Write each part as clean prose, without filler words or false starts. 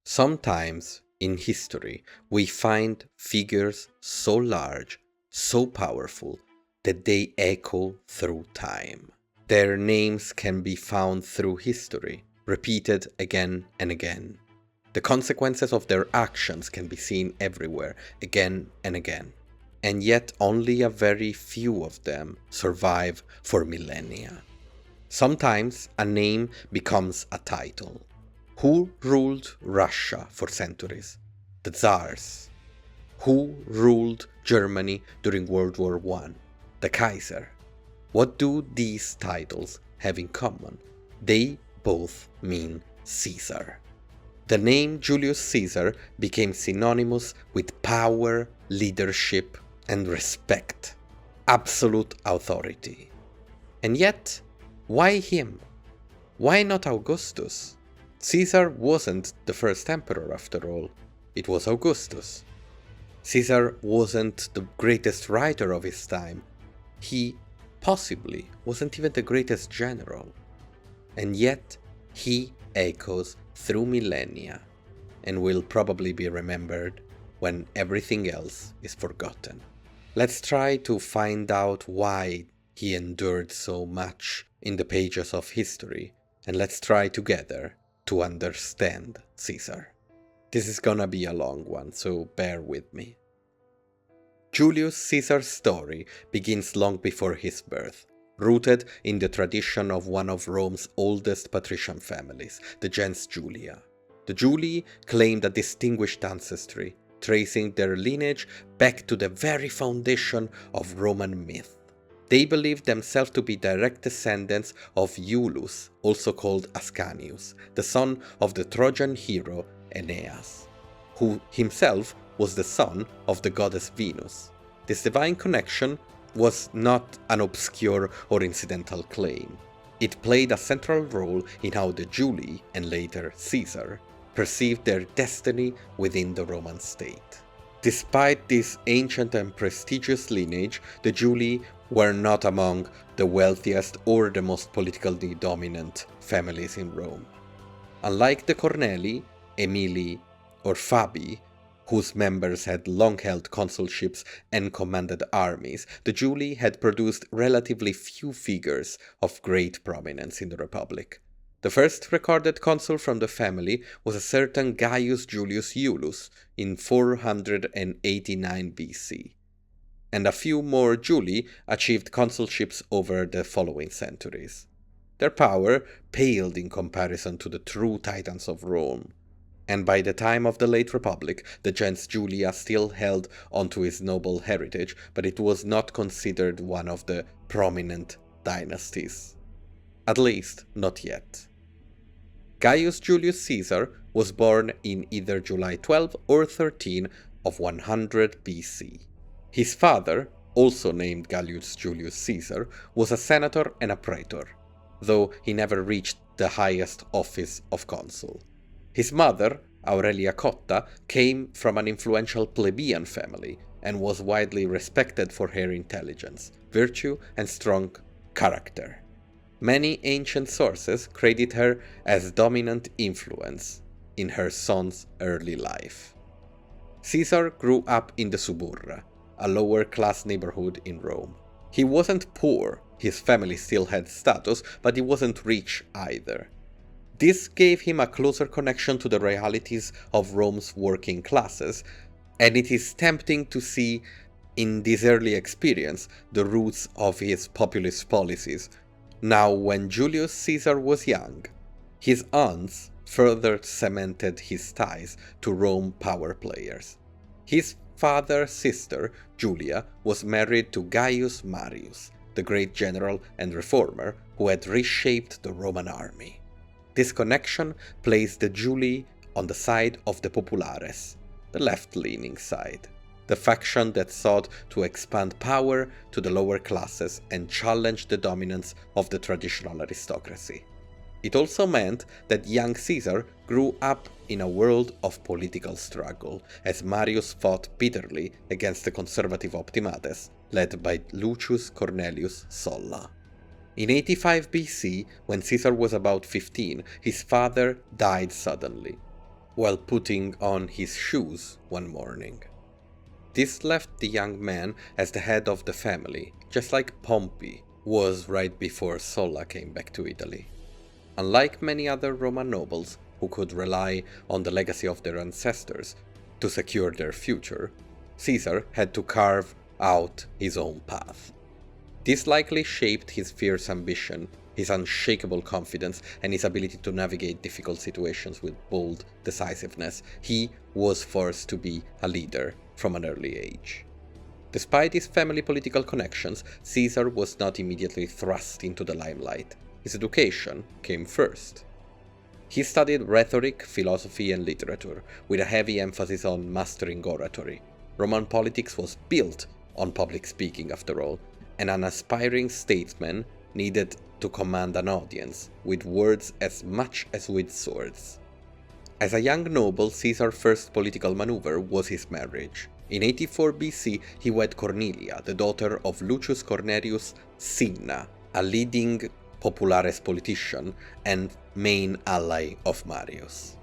Sometimes in history we find figures so large, so powerful, that they echo through time. Their names can be found through history, repeated again and again. The consequences of their actions can be seen everywhere, again and again. And yet only a very few of them survive for millennia. Sometimes a name becomes a title. Who ruled Russia for centuries? The Tsars. Who ruled Germany during World War I? The Kaiser. What do these titles have in common? They both mean Caesar. The name Julius Caesar became synonymous with power, leadership, and respect. Absolute authority. And yet, why him? Why not Augustus? Caesar wasn't the first emperor after all, it was Augustus. Caesar wasn't the greatest writer of his time, he possibly wasn't even the greatest general. And yet, he echoes through millennia and will probably be remembered when everything else is forgotten. Let's try to find out why he endured so much in the pages of history, and let's try together to understand Caesar. This is gonna be a long one, so bear with me. Julius Caesar's story begins long before his birth, rooted in the tradition of one of Rome's oldest patrician families, the gens Julia. The Julii claimed a distinguished ancestry, tracing their lineage back to the very foundation of Roman myth. They believed themselves to be direct descendants of Iulus, also called Ascanius, the son of the Trojan hero Aeneas, who himself was the son of the goddess Venus. This divine connection was not an obscure or incidental claim. It played a central role in how the Julii, and later Caesar, perceived their destiny within the Roman state. Despite this ancient and prestigious lineage, the Julii were not among the wealthiest or the most politically dominant families in Rome. Unlike the Cornelii, Emilii, or Fabii, whose members had long held consulships and commanded armies, the Julii had produced relatively few figures of great prominence in the Republic. The first recorded consul from the family was a certain Gaius Julius Iulus in 489 BC, and a few more Julii achieved consulships over the following centuries. Their power paled in comparison to the true titans of Rome, and by the time of the late Republic, the gens Julia still held onto his noble heritage, but it was not considered one of the prominent dynasties. At least, not yet. Gaius Julius Caesar was born in either July 12 or 13 of 100 BC. His father, also named Gaius Julius Caesar, was a senator and a praetor, though he never reached the highest office of consul. His mother, Aurelia Cotta, came from an influential plebeian family and was widely respected for her intelligence, virtue, and strong character. Many ancient sources credit her as dominant influence in her son's early life. Caesar grew up in the Suburra, a lower-class neighborhood in Rome. He wasn't poor, his family still had status, but he wasn't rich either. This gave him a closer connection to the realities of Rome's working classes, and it is tempting to see in this early experience the roots of his populist policies. Now, when Julius Caesar was young, his aunts further cemented his ties to Rome power players. His father's sister, Julia, was married to Gaius Marius, the great general and reformer who had reshaped the Roman army. This connection placed the Julii on the side of the Populares, the left-leaning side, the faction that sought to expand power to the lower classes and challenge the dominance of the traditional aristocracy. It also meant that young Caesar grew up in a world of political struggle, as Marius fought bitterly against the conservative Optimates, led by Lucius Cornelius Sulla. In 85 BC, when Caesar was about 15, his father died suddenly. while putting on his shoes one morning. This left the young man as the head of the family, just like Pompey was right before Sulla came back to Italy. Unlike many other Roman nobles who could rely on the legacy of their ancestors to secure their future, Caesar had to carve out his own path. This likely shaped his fierce ambition, his unshakable confidence, and his ability to navigate difficult situations with bold decisiveness. He was forced to be a leader from an early age. Despite his family political connections, Caesar was not immediately thrust into the limelight. His education came first. He studied rhetoric, philosophy, and literature, with a heavy emphasis on mastering oratory. Roman politics was built on public speaking, after all, and an aspiring statesman needed to command an audience, with words as much as with swords. As a young noble, Caesar's first political maneuver was his marriage. In 84 BC, he wed Cornelia, the daughter of Lucius Cornelius Cinna, a leading Populares politician and main ally of Marius.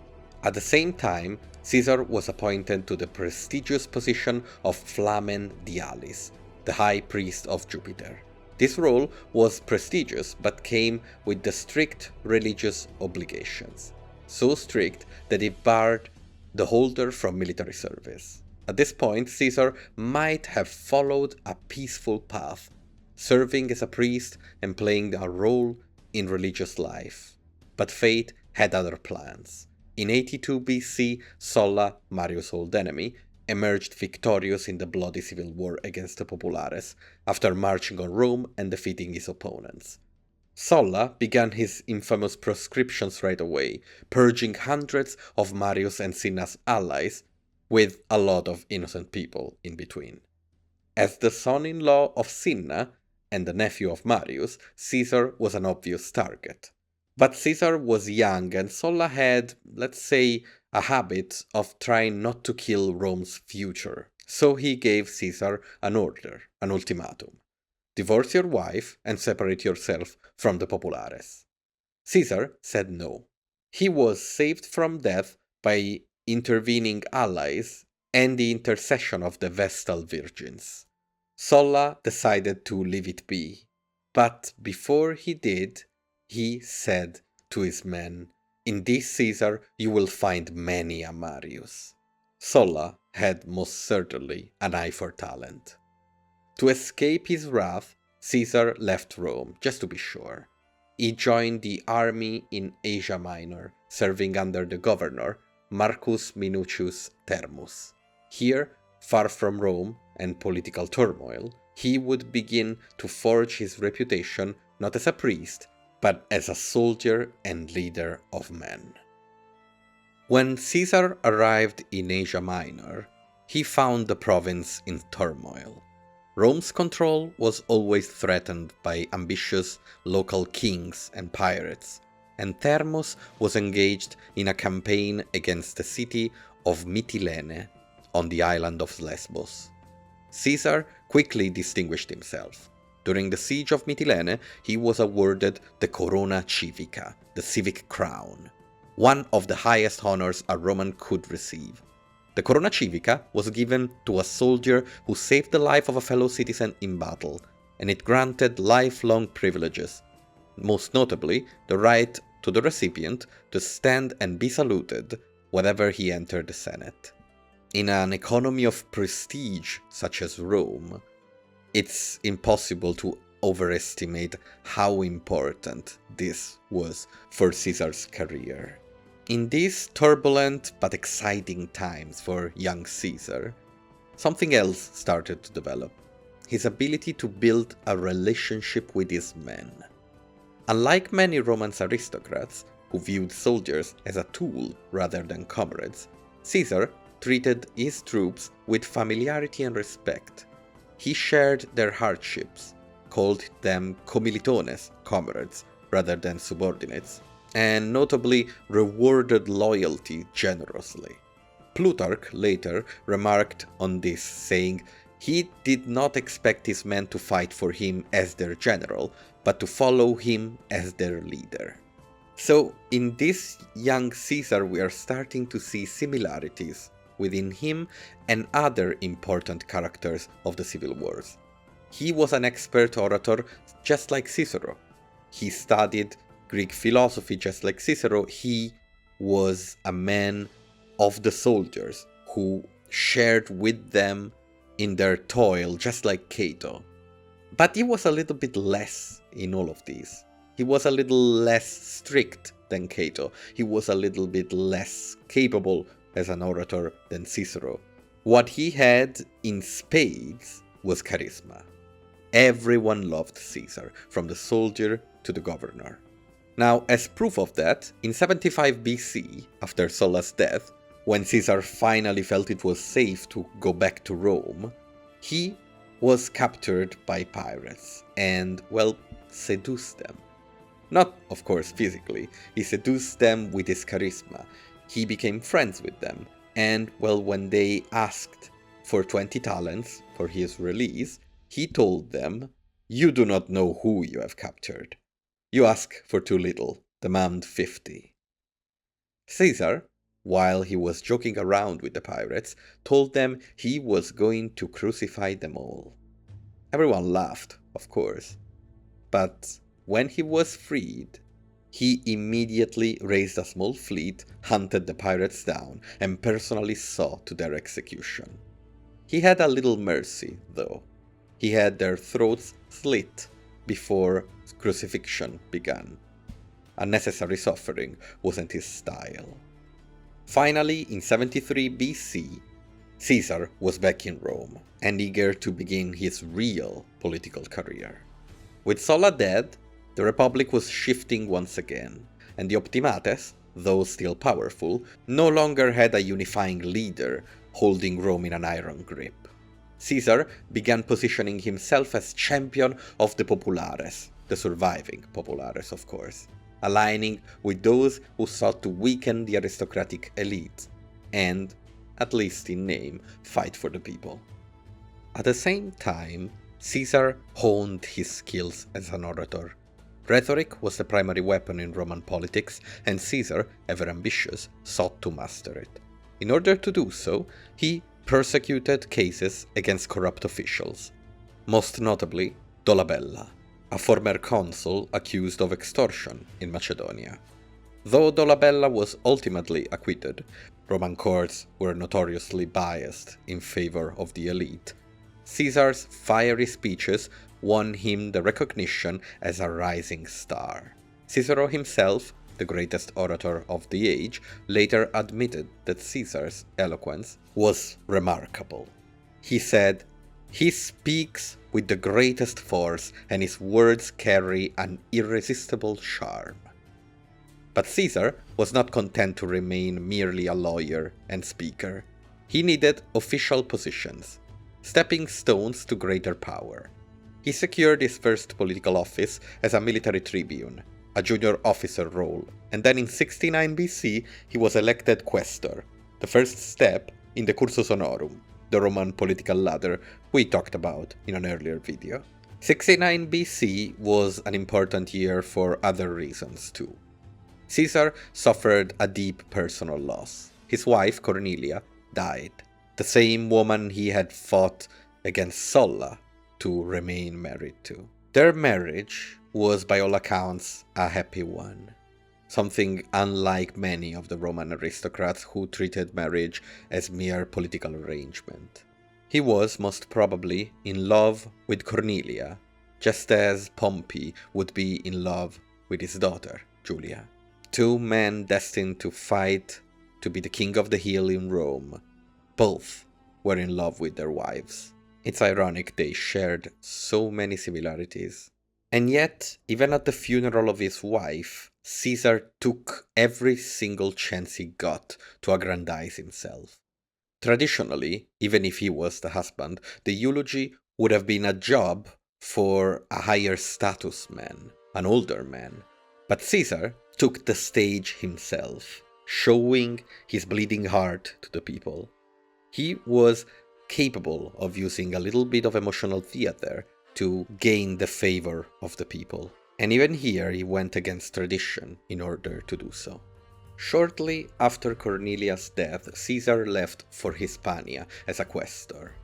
At the same time, Caesar was appointed to the prestigious position of Flamen Dialis, the high priest of Jupiter. This role was prestigious but came with the strict religious obligations, so strict that it barred the holder from military service. At this point, Caesar might have followed a peaceful path, serving as a priest and playing a role in religious life. But fate had other plans. In 82 BC, Sulla, Marius' old enemy, emerged victorious in the bloody civil war against the Populares, after marching on Rome and defeating his opponents. Sulla began his infamous proscriptions right away, purging hundreds of Marius and Cinna's allies, with a lot of innocent people in between. As the son-in-law of Cinna and the nephew of Marius, Caesar was an obvious target. But Caesar was young and Sulla had, let's say, a habit of trying not to kill Rome's future. So he gave Caesar an order, an ultimatum. Divorce your wife and separate yourself from the Populares. Caesar said no. He was saved from death by intervening allies and the intercession of the Vestal Virgins. Sulla decided to leave it be, but before he did, he said to his men, "In this Caesar you will find many a Marius." Sulla had most certainly an eye for talent. To escape his wrath, Caesar left Rome, just to be sure. He joined the army in Asia Minor, serving under the governor, Marcus Minucius Thermus. Here, far from Rome and political turmoil, he would begin to forge his reputation not as a priest, but as a soldier and leader of men. When Caesar arrived in Asia Minor, he found the province in turmoil. Rome's control was always threatened by ambitious local kings and pirates, and Thermus was engaged in a campaign against the city of Mytilene on the island of Lesbos. Caesar quickly distinguished himself. During the siege of Mytilene, he was awarded the Corona Civica, the civic crown, one of the highest honors a Roman could receive. The Corona Civica was given to a soldier who saved the life of a fellow citizen in battle, and it granted lifelong privileges, most notably the right to the recipient to stand and be saluted whenever he entered the Senate. In an economy of prestige such as Rome, it's impossible to overestimate how important this was for Caesar's career. In these turbulent but exciting times for young Caesar, something else started to develop: his ability to build a relationship with his men. Unlike many Roman aristocrats, who viewed soldiers as a tool rather than comrades, Caesar treated his troops with familiarity and respect. He shared their hardships, called them commilitones, comrades, rather than subordinates, and notably rewarded loyalty generously. Plutarch later remarked on this, saying he did not expect his men to fight for him as their general, but to follow him as their leader. So, in this young Caesar, we are starting to see similarities within him and other important characters of the civil wars. He was an expert orator just like Cicero. He studied Greek philosophy just like Cicero. He was a man of the soldiers who shared with them in their toil just like Cato. But he was a little bit less in all of these. He was a little less strict than Cato. He was a little bit less capable as an orator than Cicero. What he had in spades was charisma. Everyone loved Caesar, from the soldier to the governor. Now, as proof of that, in 75 BC, after Sulla's death, when Caesar finally felt it was safe to go back to Rome, he was captured by pirates and, well, seduced them. Not, of course, physically. He seduced them with his charisma. He became friends with them. And, well, when they asked for 20 talents for his release, he told them, "You do not know who you have captured. You ask for too little. Demand 50. Caesar, while he was joking around with the pirates, told them he was going to crucify them all. Everyone laughed, of course. But when he was freed, he immediately raised a small fleet, hunted the pirates down, and personally saw to their execution. He had a little mercy, though. He had their throats slit before crucifixion began. Unnecessary suffering wasn't his style. Finally, in 73 BC, Caesar was back in Rome and eager to begin his real political career. With Sulla dead, the Republic was shifting once again, and the Optimates, though still powerful, no longer had a unifying leader holding Rome in an iron grip. Caesar began positioning himself as champion of the populares, the surviving populares, of course, aligning with those who sought to weaken the aristocratic elite and, at least in name, fight for the people. At the same time, Caesar honed his skills as an orator. Rhetoric was the primary weapon in Roman politics, and Caesar, ever ambitious, sought to master it. In order to do so, he persecuted cases against corrupt officials, most notably Dolabella, a former consul accused of extortion in Macedonia. Though Dolabella was ultimately acquitted, Roman courts were notoriously biased in favor of the elite. Caesar's fiery speeches won him the recognition as a rising star. Cicero himself, the greatest orator of the age, later admitted that Caesar's eloquence was remarkable. He said, "He speaks with the greatest force, and his words carry an irresistible charm." But Caesar was not content to remain merely a lawyer and speaker. He needed official positions, stepping stones to greater power. He secured his first political office as a military tribune, a junior officer role, and then in 69 BC he was elected quaestor, the first step in the cursus honorum, the Roman political ladder we talked about in an earlier video. 69 BC was an important year for other reasons too. Caesar suffered a deep personal loss. His wife, Cornelia, died, the same woman he had fought against Sulla to remain married to. Their marriage was by all accounts a happy one, something unlike many of the Roman aristocrats who treated marriage as mere political arrangement. He was most probably in love with Cornelia, just as Pompey would be in love with his daughter, Julia. Two men destined to fight to be the king of the hill in Rome. Both were in love with their wives. It's ironic they shared so many similarities. And yet, even at the funeral of his wife, Caesar took every single chance he got to aggrandize himself. Traditionally, even if he was the husband, the eulogy would have been a job for a higher status man, an older man. But Caesar took the stage himself, showing his bleeding heart to the people. He was capable of using a little bit of emotional theater to gain the favor of the people. And even here he went against tradition in order to do so. Shortly after Cornelius' death, Caesar left for Hispania as a questor.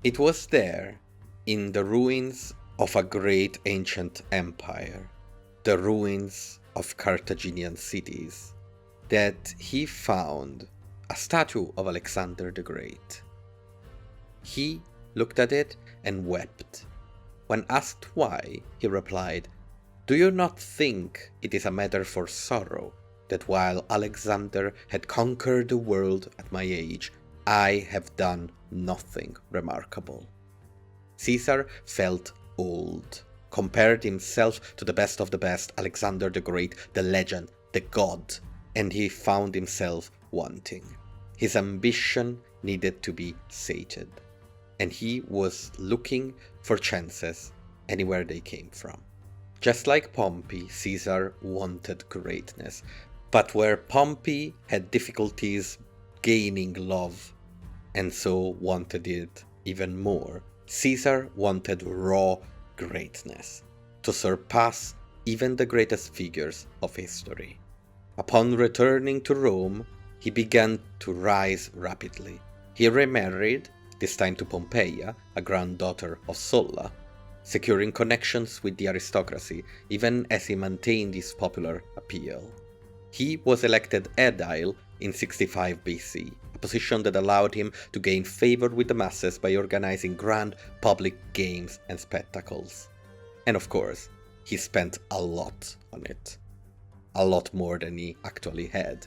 It was there, in the ruins of a great ancient empire, the ruins of Carthaginian cities, that he found a statue of Alexander the Great. He looked at it and wept. When asked why, he replied, "Do you not think it is a matter for sorrow that while Alexander had conquered the world at my age, I have done nothing remarkable?" Caesar felt old, compared himself to the best of the best, Alexander the Great, the legend, the god, and he found himself wanting. His ambition needed to be sated, and he was looking for chances anywhere they came from. Just like Pompey, Caesar wanted greatness, but where Pompey had difficulties gaining love, and so wanted it even more, Caesar wanted raw greatness, to surpass even the greatest figures of history. Upon returning to Rome, he began to rise rapidly. He remarried, this time to Pompeia, a granddaughter of Sulla, securing connections with the aristocracy even as he maintained his popular appeal. He was elected aedile in 65 BC, a position that allowed him to gain favor with the masses by organizing grand public games and spectacles. And of course, he spent a lot on it. A lot more than he actually had.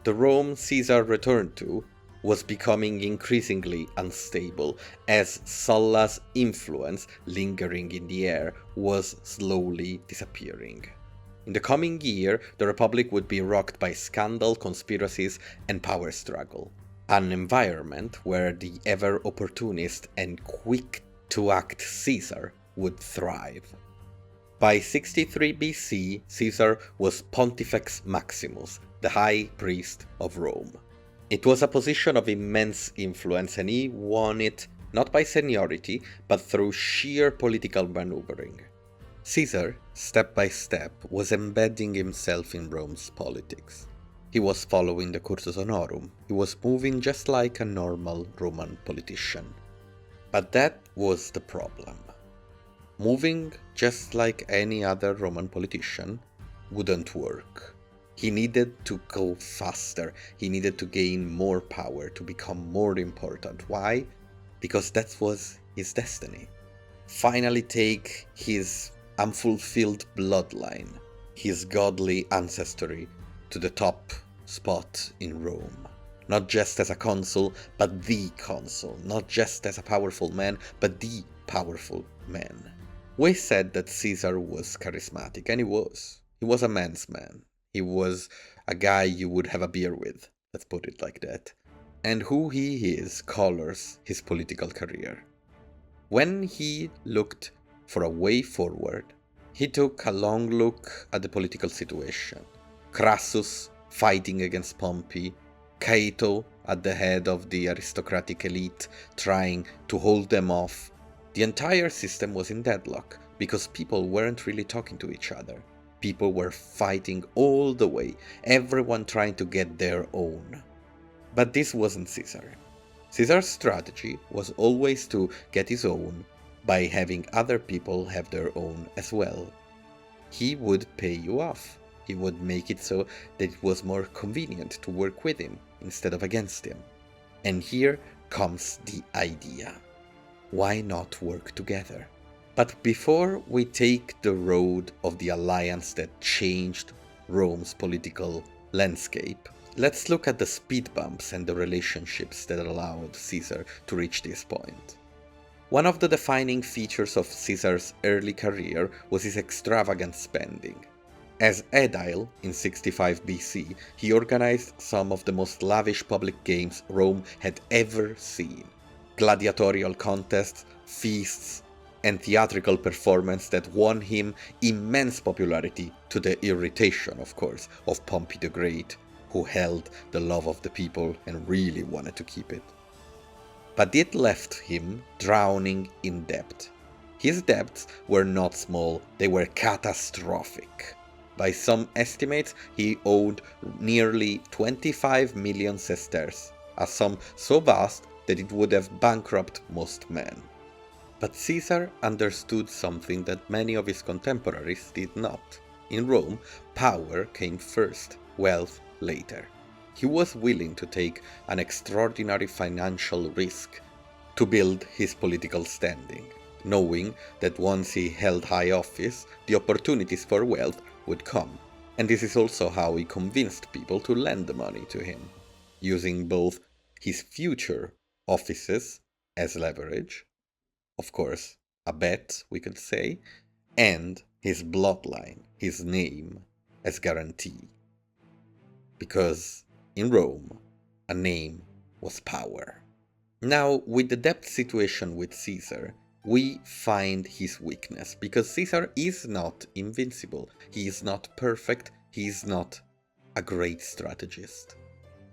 The Rome Caesar returned to was becoming increasingly unstable, as Sulla's influence, lingering in the air, was slowly disappearing. In the coming year, the Republic would be rocked by scandal, conspiracies, and power struggle. An environment where the ever-opportunist and quick-to-act Caesar would thrive. By 63 BC, Caesar was Pontifex Maximus, the high priest of Rome. It was a position of immense influence, and he won it not by seniority, but through sheer political maneuvering. Caesar, step by step, was embedding himself in Rome's politics. He was following the cursus honorum. He was moving just like a normal Roman politician. But that was the problem. Moving just like any other Roman politician wouldn't work. He needed to go faster. He needed to gain more power, to become more important. Why? Because that was his destiny. Finally take his unfulfilled bloodline, his godly ancestry, to the top spot in Rome. Not just as a consul, but the consul. Not just as a powerful man, but the powerful man. We said that Caesar was charismatic, and he was. He was a man's man. He was a guy you would have a beer with, let's put it like that. And who he is colors his political career. When he looked for a way forward, he took a long look at the political situation. Crassus fighting against Pompey, Cato at the head of the aristocratic elite trying to hold them off. The entire system was in deadlock because people weren't really talking to each other. People were fighting all the way, everyone trying to get their own. But this wasn't Caesar. Caesar's strategy was always to get his own by having other people have their own as well. He would pay you off. He would make it so that it was more convenient to work with him instead of against him. And here comes the idea. Why not work together? But before we take the road of the alliance that changed Rome's political landscape, let's look at the speed bumps and the relationships that allowed Caesar to reach this point. One of the defining features of Caesar's early career was his extravagant spending. As aedile in 65 BC, he organized some of the most lavish public games Rome had ever seen. Gladiatorial contests, feasts, and theatrical performance that won him immense popularity, to the irritation, of course, of Pompey the Great, who held the love of the people and really wanted to keep it. But it left him drowning in debt. His debts were not small, they were catastrophic. By some estimates, he owed nearly 25 million sesterces, a sum so vast that it would have bankrupted most men. But Caesar understood something that many of his contemporaries did not. In Rome, power came first, wealth later. He was willing to take an extraordinary financial risk to build his political standing, knowing that once he held high office, the opportunities for wealth would come. And this is also how he convinced people to lend the money to him, using both his future offices as leverage, of course, a bet, we could say, and his bloodline, his name, as guarantee. Because in Rome, a name was power. Now, with the debt situation with Caesar, we find his weakness, because Caesar is not invincible, he is not perfect, he is not a great strategist.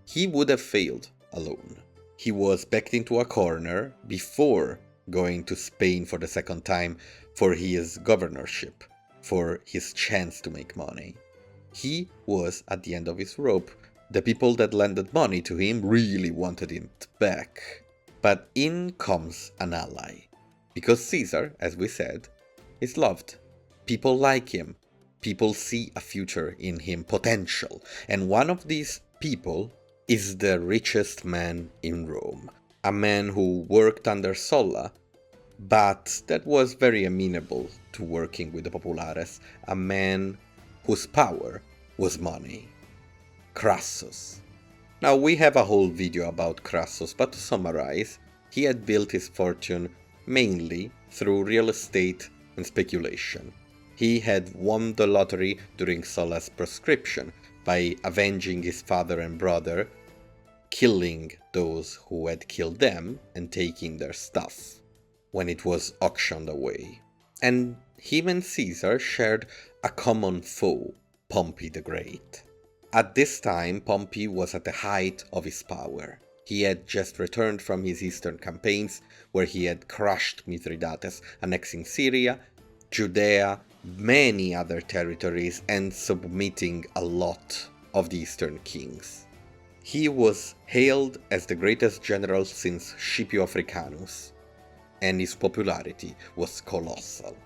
He would have failed alone. He was backed into a corner before going to Spain for the second time for his governorship, for his chance to make money. He was at the end of his rope. The people that lended money to him really wanted it back. But in comes an ally. Because Caesar, as we said, is loved. People like him. People see a future in him, potential. And one of these people is the richest man in Rome. A man who worked under Sulla, but that was very amenable to working with the populares. A man whose power was money. Crassus. Now, we have a whole video about Crassus, but to summarize, he had built his fortune mainly through real estate and speculation. He had won the lottery during Sulla's proscription by avenging his father and brother, killing those who had killed them and taking their stuff when it was auctioned away. And him and Caesar shared a common foe, Pompey the Great. At this time, Pompey was at the height of his power. He had just returned from his eastern campaigns, where he had crushed Mithridates, annexing Syria, Judea, many other territories, and submitting a lot of the eastern kings. He was hailed as the greatest general since Scipio Africanus, and his popularity was colossal.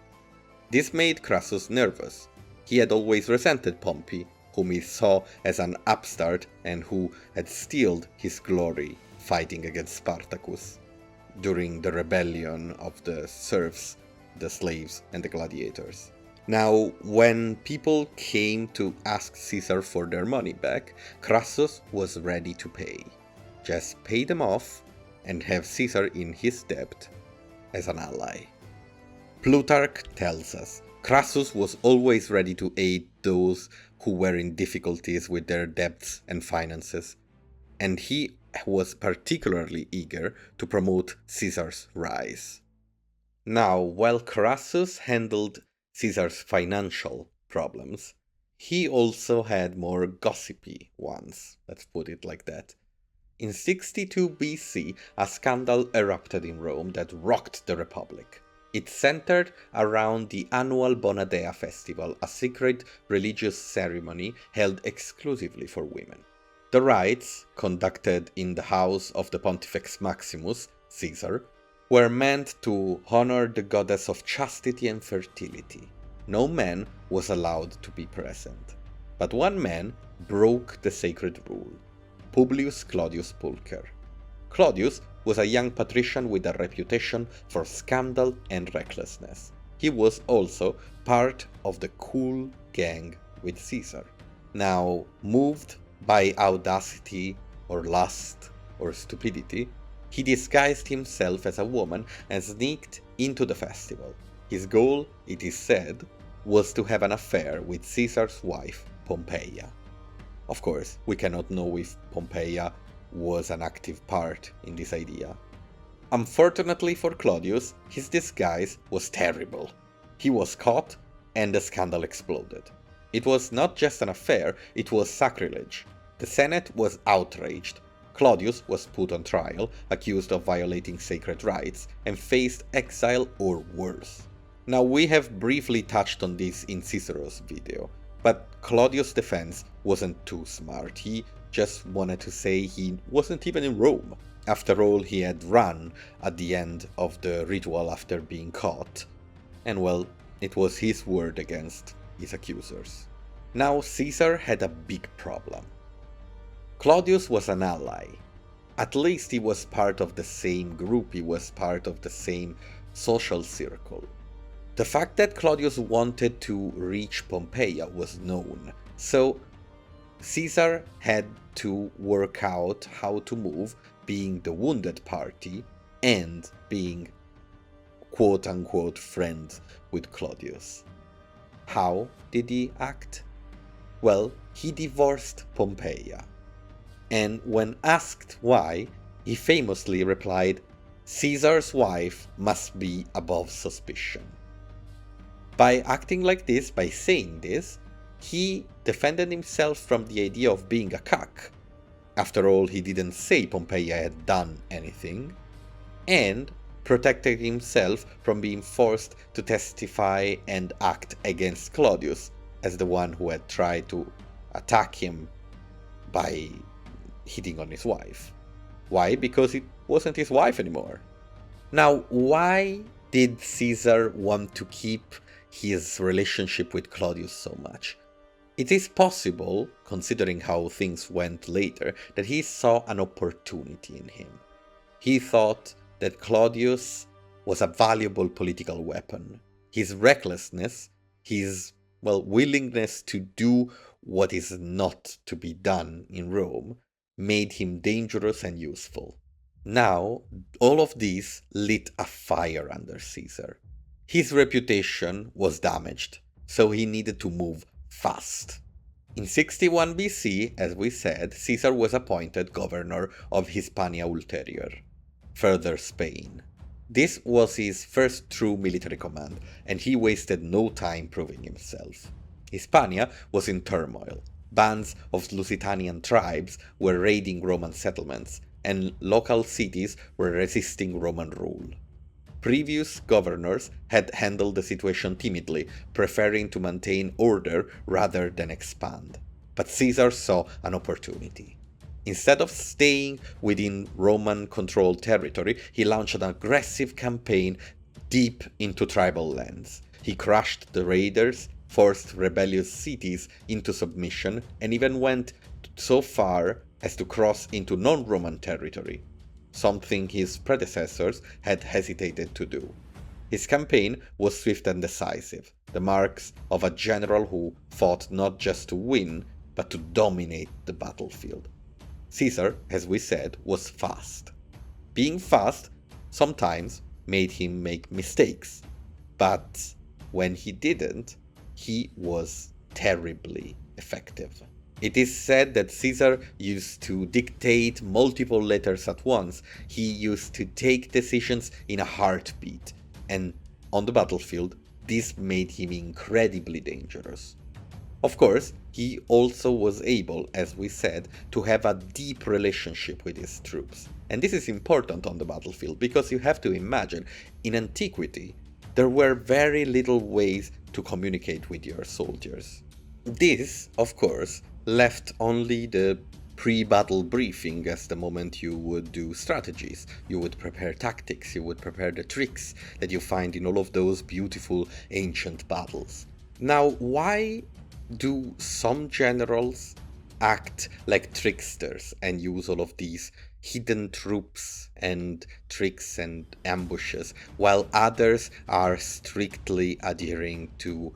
This made Crassus nervous. He had always resented Pompey, whom he saw as an upstart and who had stealed his glory fighting against Spartacus during the rebellion of the serfs, the slaves, and the gladiators. Now, when people came to ask Caesar for their money back, Crassus was ready to pay. Just pay them off and have Caesar in his debt as an ally. Plutarch tells us Crassus was always ready to aid those who were in difficulties with their debts and finances, and he was particularly eager to promote Caesar's rise. Now, while Crassus handled Caesar's financial problems, he also had more gossipy ones, let's put it like that. In 62 BC, a scandal erupted in Rome that rocked the Republic. It centered around the annual Bonadea festival, a sacred religious ceremony held exclusively for women. The rites, conducted in the house of the Pontifex Maximus, Caesar, were meant to honor the goddess of chastity and fertility. No man was allowed to be present. But one man broke the sacred rule, Publius Claudius Pulcher. Claudius was a young patrician with a reputation for scandal and recklessness. He was also part of the cool gang with Caesar. Now, moved by audacity or lust or stupidity, he disguised himself as a woman and sneaked into the festival. His goal, it is said, was to have an affair with Caesar's wife, Pompeia. Of course, we cannot know if Pompeia was an active part in this idea. Unfortunately for Claudius, his disguise was terrible. He was caught and the scandal exploded. It was not just an affair, it was sacrilege. The Senate was outraged. Claudius was put on trial, accused of violating sacred rites, and faced exile or worse. Now, we have briefly touched on this in Cicero's video, but Claudius' defense wasn't too smart. He just wanted to say he wasn't even in Rome. After all, he had run at the end of the ritual after being caught, and well, it was his word against his accusers. Now, Caesar had a big problem. Claudius was an ally. At least he was part of the same group, he was part of the same social circle. The fact that Claudius wanted to reach Pompeia was known, so Caesar had to work out how to move, being the wounded party and being quote-unquote friends with Claudius. How did he act? Well, he divorced Pompeia. And when asked why, he famously replied, "Caesar's wife must be above suspicion." By acting like this, by saying this, he defended himself from the idea of being a cuck. After all, he didn't say Pompeia had done anything, and protected himself from being forced to testify and act against Claudius as the one who had tried to attack him by hitting on his wife. Why? Because it wasn't his wife anymore. Now, why did Caesar want to keep his relationship with Claudius so much? It is possible, considering how things went later, that he saw an opportunity in him. He thought that Claudius was a valuable political weapon. His recklessness, his, willingness to do what is not to be done in Rome, made him dangerous and useful. Now, all of this lit a fire under Caesar. His reputation was damaged, so he needed to move fast. In 61 BC, as we said, Caesar was appointed governor of Hispania Ulterior, further Spain. This was his first true military command, and he wasted no time proving himself. Hispania was in turmoil. Bands of Lusitanian tribes were raiding Roman settlements, and local cities were resisting Roman rule. Previous governors had handled the situation timidly, preferring to maintain order rather than expand. But Caesar saw an opportunity. Instead of staying within Roman-controlled territory, he launched an aggressive campaign deep into tribal lands. He crushed the raiders, forced rebellious cities into submission, and even went so far as to cross into non-Roman territory, something his predecessors had hesitated to do. His campaign was swift and decisive, the marks of a general who fought not just to win, but to dominate the battlefield. Caesar, as we said, was fast. Being fast sometimes made him make mistakes, but when he didn't, he was terribly effective. It is said that Caesar used to dictate multiple letters at once. He used to take decisions in a heartbeat, and on the battlefield, this made him incredibly dangerous. Of course, he also was able, as we said, to have a deep relationship with his troops. And this is important on the battlefield, because you have to imagine, in antiquity, there were very little ways to communicate with your soldiers. This, of course, left only the pre-battle briefing as the moment you would do strategies. You would prepare tactics, you would prepare the tricks that you find in all of those beautiful ancient battles. Now, why do some generals act like tricksters and use all of these hidden troops and tricks and ambushes, while others are strictly adhering to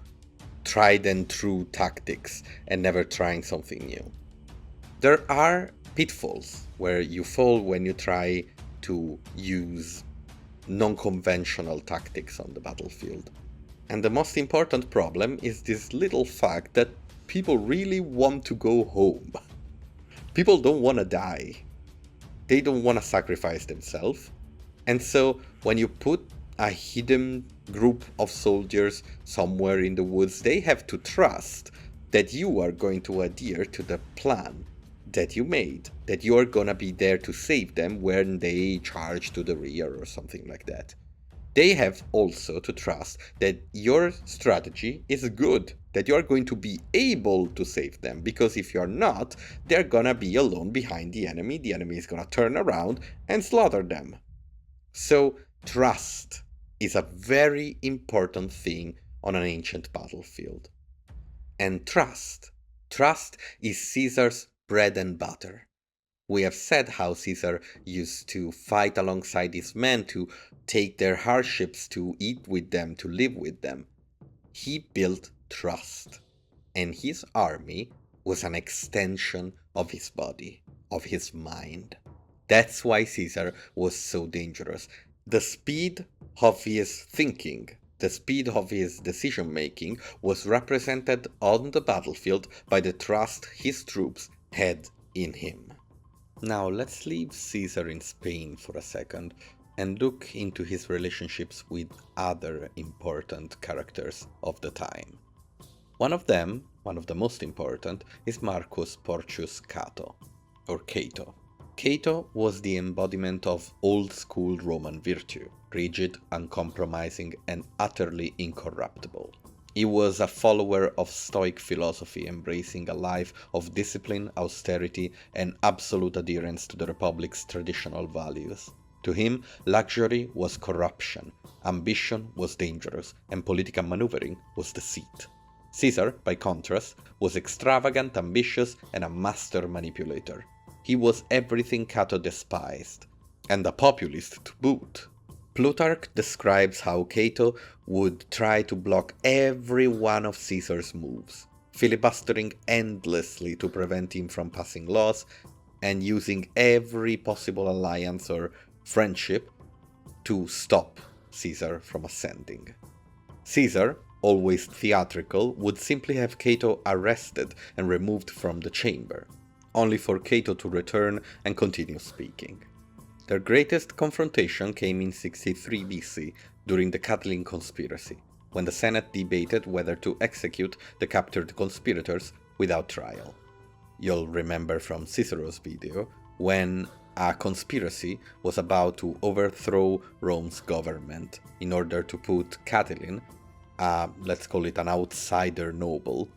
tried and true tactics and never trying something new? There are pitfalls where you fall when you try to use non-conventional tactics on the battlefield. And the most important problem is this little fact that people really want to go home. People don't want to die. They don't want to sacrifice themselves. And so when you put a hidden group of soldiers somewhere in the woods, they have to trust that you are going to adhere to the plan that you made, that you are going to be there to save them when they charge to the rear or something like that. They have also to trust that your strategy is good, that you are going to be able to save them, because if you're not, they're gonna be alone behind the enemy is gonna turn around and slaughter them. So trust is a very important thing on an ancient battlefield. And trust is Caesar's bread and butter. We have said how Caesar used to fight alongside his men, to take their hardships, to eat with them, to live with them. He built trust, and his army was an extension of his body, of his mind. That's why Caesar was so dangerous. The speed of his thinking, the speed of his decision making was represented on the battlefield by the trust his troops had in him. Now let's leave Caesar in Spain for a second and look into his relationships with other important characters of the time. One of them, one of the most important, is Marcus Porcius Cato, or Cato. Cato was the embodiment of old-school Roman virtue, rigid, uncompromising, and utterly incorruptible. He was a follower of Stoic philosophy, embracing a life of discipline, austerity, and absolute adherence to the Republic's traditional values. To him, luxury was corruption, ambition was dangerous, and political maneuvering was deceit. Caesar, by contrast, was extravagant, ambitious, and a master manipulator. He was everything Cato despised, and a populist to boot. Plutarch describes how Cato would try to block every one of Caesar's moves, filibustering endlessly to prevent him from passing laws, and using every possible alliance or friendship to stop Caesar from ascending. Caesar, always theatrical, would simply have Cato arrested and removed from the chamber, only for Cato to return and continue speaking. Their greatest confrontation came in 63 BC during the Catiline conspiracy, when the Senate debated whether to execute the captured conspirators without trial. You'll remember from Cicero's video when a conspiracy was about to overthrow Rome's government in order to put Catiline, let's call it an outsider noble,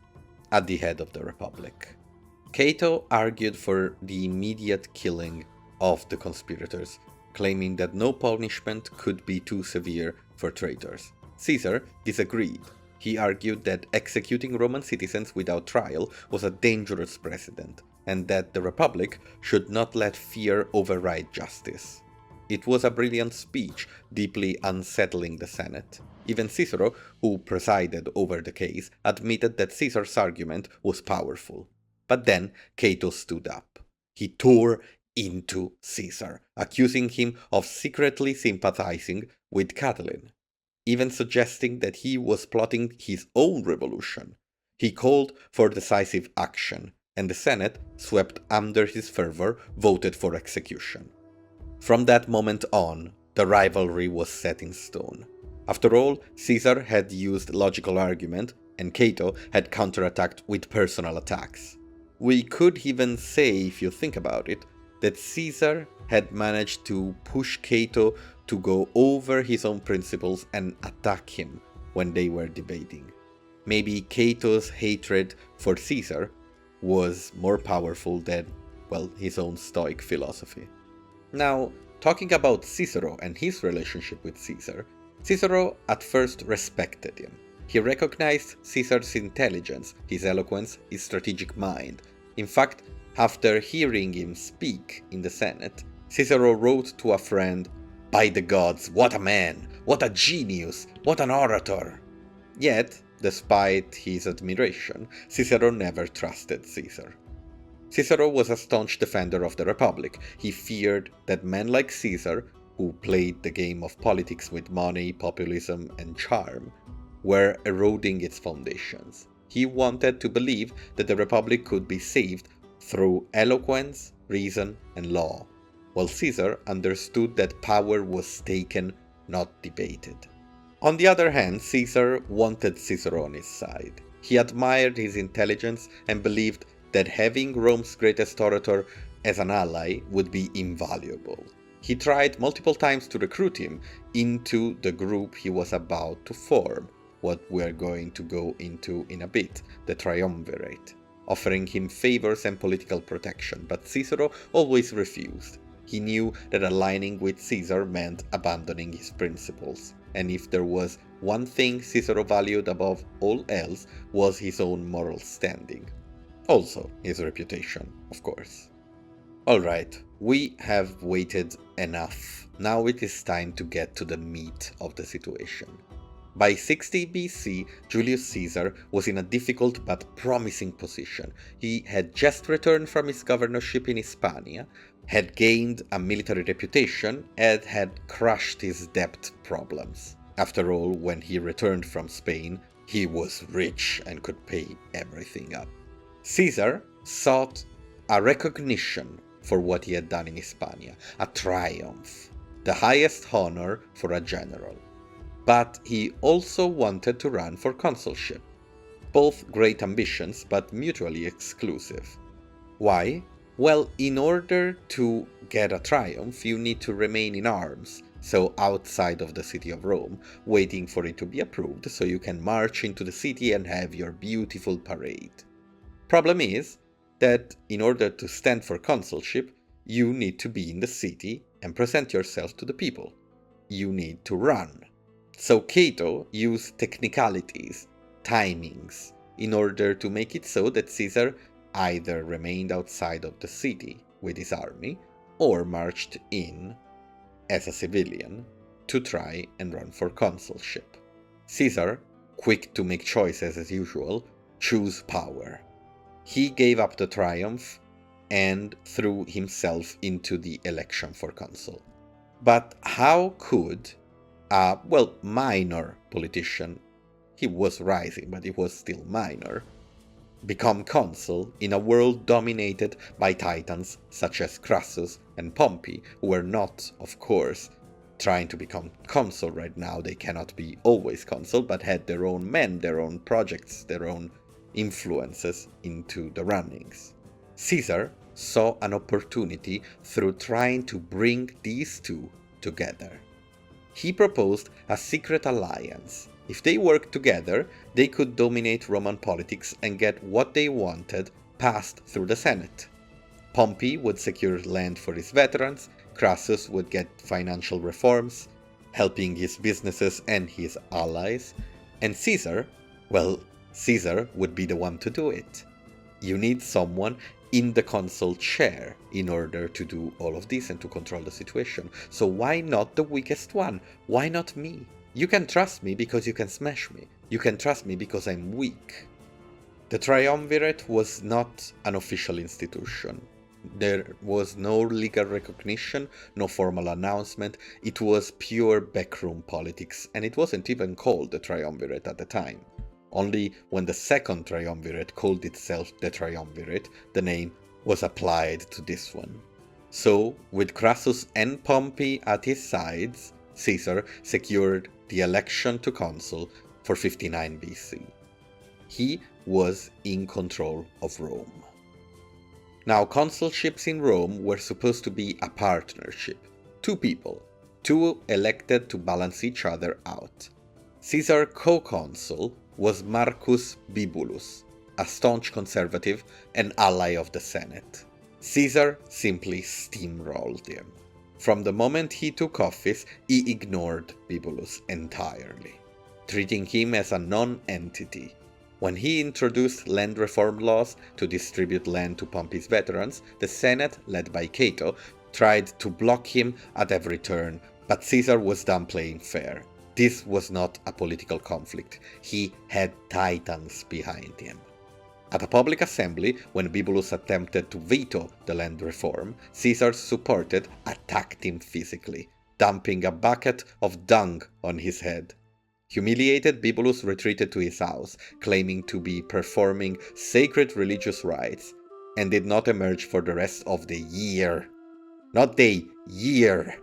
at the head of the Republic. Cato argued for the immediate killing of the conspirators, claiming that no punishment could be too severe for traitors. Caesar disagreed. He argued that executing Roman citizens without trial was a dangerous precedent, and that the Republic should not let fear override justice. It was a brilliant speech, deeply unsettling the Senate. Even Cicero, who presided over the case, admitted that Caesar's argument was powerful. But then Cato stood up. He tore into Caesar, accusing him of secretly sympathizing with Catiline, even suggesting that he was plotting his own revolution. He called for decisive action, and the Senate, swept under his fervor, voted for execution. From that moment on, the rivalry was set in stone. After all, Caesar had used logical argument, and Cato had counterattacked with personal attacks. We could even say, if you think about it, that Caesar had managed to push Cato to go over his own principles and attack him when they were debating. Maybe Cato's hatred for Caesar was more powerful than, well, his own Stoic philosophy. Now, talking about Cicero and his relationship with Caesar, Cicero at first respected him. He recognized Caesar's intelligence, his eloquence, his strategic mind. In fact, after hearing him speak in the Senate, Cicero wrote to a friend, "By the gods, what a man! What a genius! What an orator!" Yet, despite his admiration, Cicero never trusted Caesar. Cicero was a staunch defender of the Republic. He feared that men like Caesar, who played the game of politics with money, populism, and charm, were eroding its foundations. He wanted to believe that the Republic could be saved through eloquence, reason, and law, while Caesar understood that power was taken, not debated. On the other hand, Caesar wanted Cicero on his side. He admired his intelligence and believed that having Rome's greatest orator as an ally would be invaluable. He tried multiple times to recruit him into the group he was about to form, what we're going to go into in a bit, the Triumvirate, offering him favors and political protection, but Cicero always refused. He knew that aligning with Caesar meant abandoning his principles, and if there was one thing Cicero valued above all else was his own moral standing. Also his reputation, of course. Alright, we have waited enough. Now it is time to get to the meat of the situation. By 60 BC, Julius Caesar was in a difficult but promising position. He had just returned from his governorship in Hispania, had gained a military reputation, and had crushed his debt problems. After all, when he returned from Spain, he was rich and could pay everything up. Caesar sought a recognition for what he had done in Hispania, a triumph, the highest honor for a general. But he also wanted to run for consulship. Both great ambitions, but mutually exclusive. Why? Well, in order to get a triumph, you need to remain in arms, so outside of the city of Rome, waiting for it to be approved so you can march into the city and have your beautiful parade. Problem is that in order to stand for consulship, you need to be in the city and present yourself to the people. You need to run. So Cato used technicalities, timings, in order to make it so that Caesar either remained outside of the city with his army or marched in as a civilian to try and run for consulship. Caesar, quick to make choices as usual, chose power. He gave up the triumph and threw himself into the election for consul. But how could a, minor politician, he was rising, but he was still minor, become consul in a world dominated by titans such as Crassus and Pompey, who were not, of course, trying to become consul right now? They cannot be always consul, but had their own men, their own projects, their own influences into the runnings. Caesar saw an opportunity through trying to bring these two together. He proposed a secret alliance. If they worked together, they could dominate Roman politics and get what they wanted passed through the Senate. Pompey would secure land for his veterans, Crassus would get financial reforms, helping his businesses and his allies, and Caesar would be the one to do it. You need someone in the consul chair in order to do all of this and to control the situation. So why not the weakest one? Why not me? You can trust me because you can smash me. You can trust me because I'm weak. The Triumvirate was not an official institution. There was no legal recognition, no formal announcement. It was pure backroom politics, and it wasn't even called the Triumvirate at the time. Only when the second Triumvirate called itself the Triumvirate, the name was applied to this one. So, with Crassus and Pompey at his sides, Caesar secured the election to consul for 59 BC. He was in control of Rome. Now, consulships in Rome were supposed to be a partnership. Two people, two elected to balance each other out. Caesar's co-consul was Marcus Bibulus, a staunch conservative and ally of the Senate. Caesar simply steamrolled him. From the moment he took office, he ignored Bibulus entirely, treating him as a non-entity. When he introduced land reform laws to distribute land to Pompey's veterans, the Senate, led by Cato, tried to block him at every turn, but Caesar was done playing fair. This was not a political conflict. He had titans behind him. At a public assembly, when Bibulus attempted to veto the land reform, Caesar's supporters attacked him physically, dumping a bucket of dung on his head. Humiliated, Bibulus retreated to his house, claiming to be performing sacred religious rites, and did not emerge for the rest of the year. Not day, year.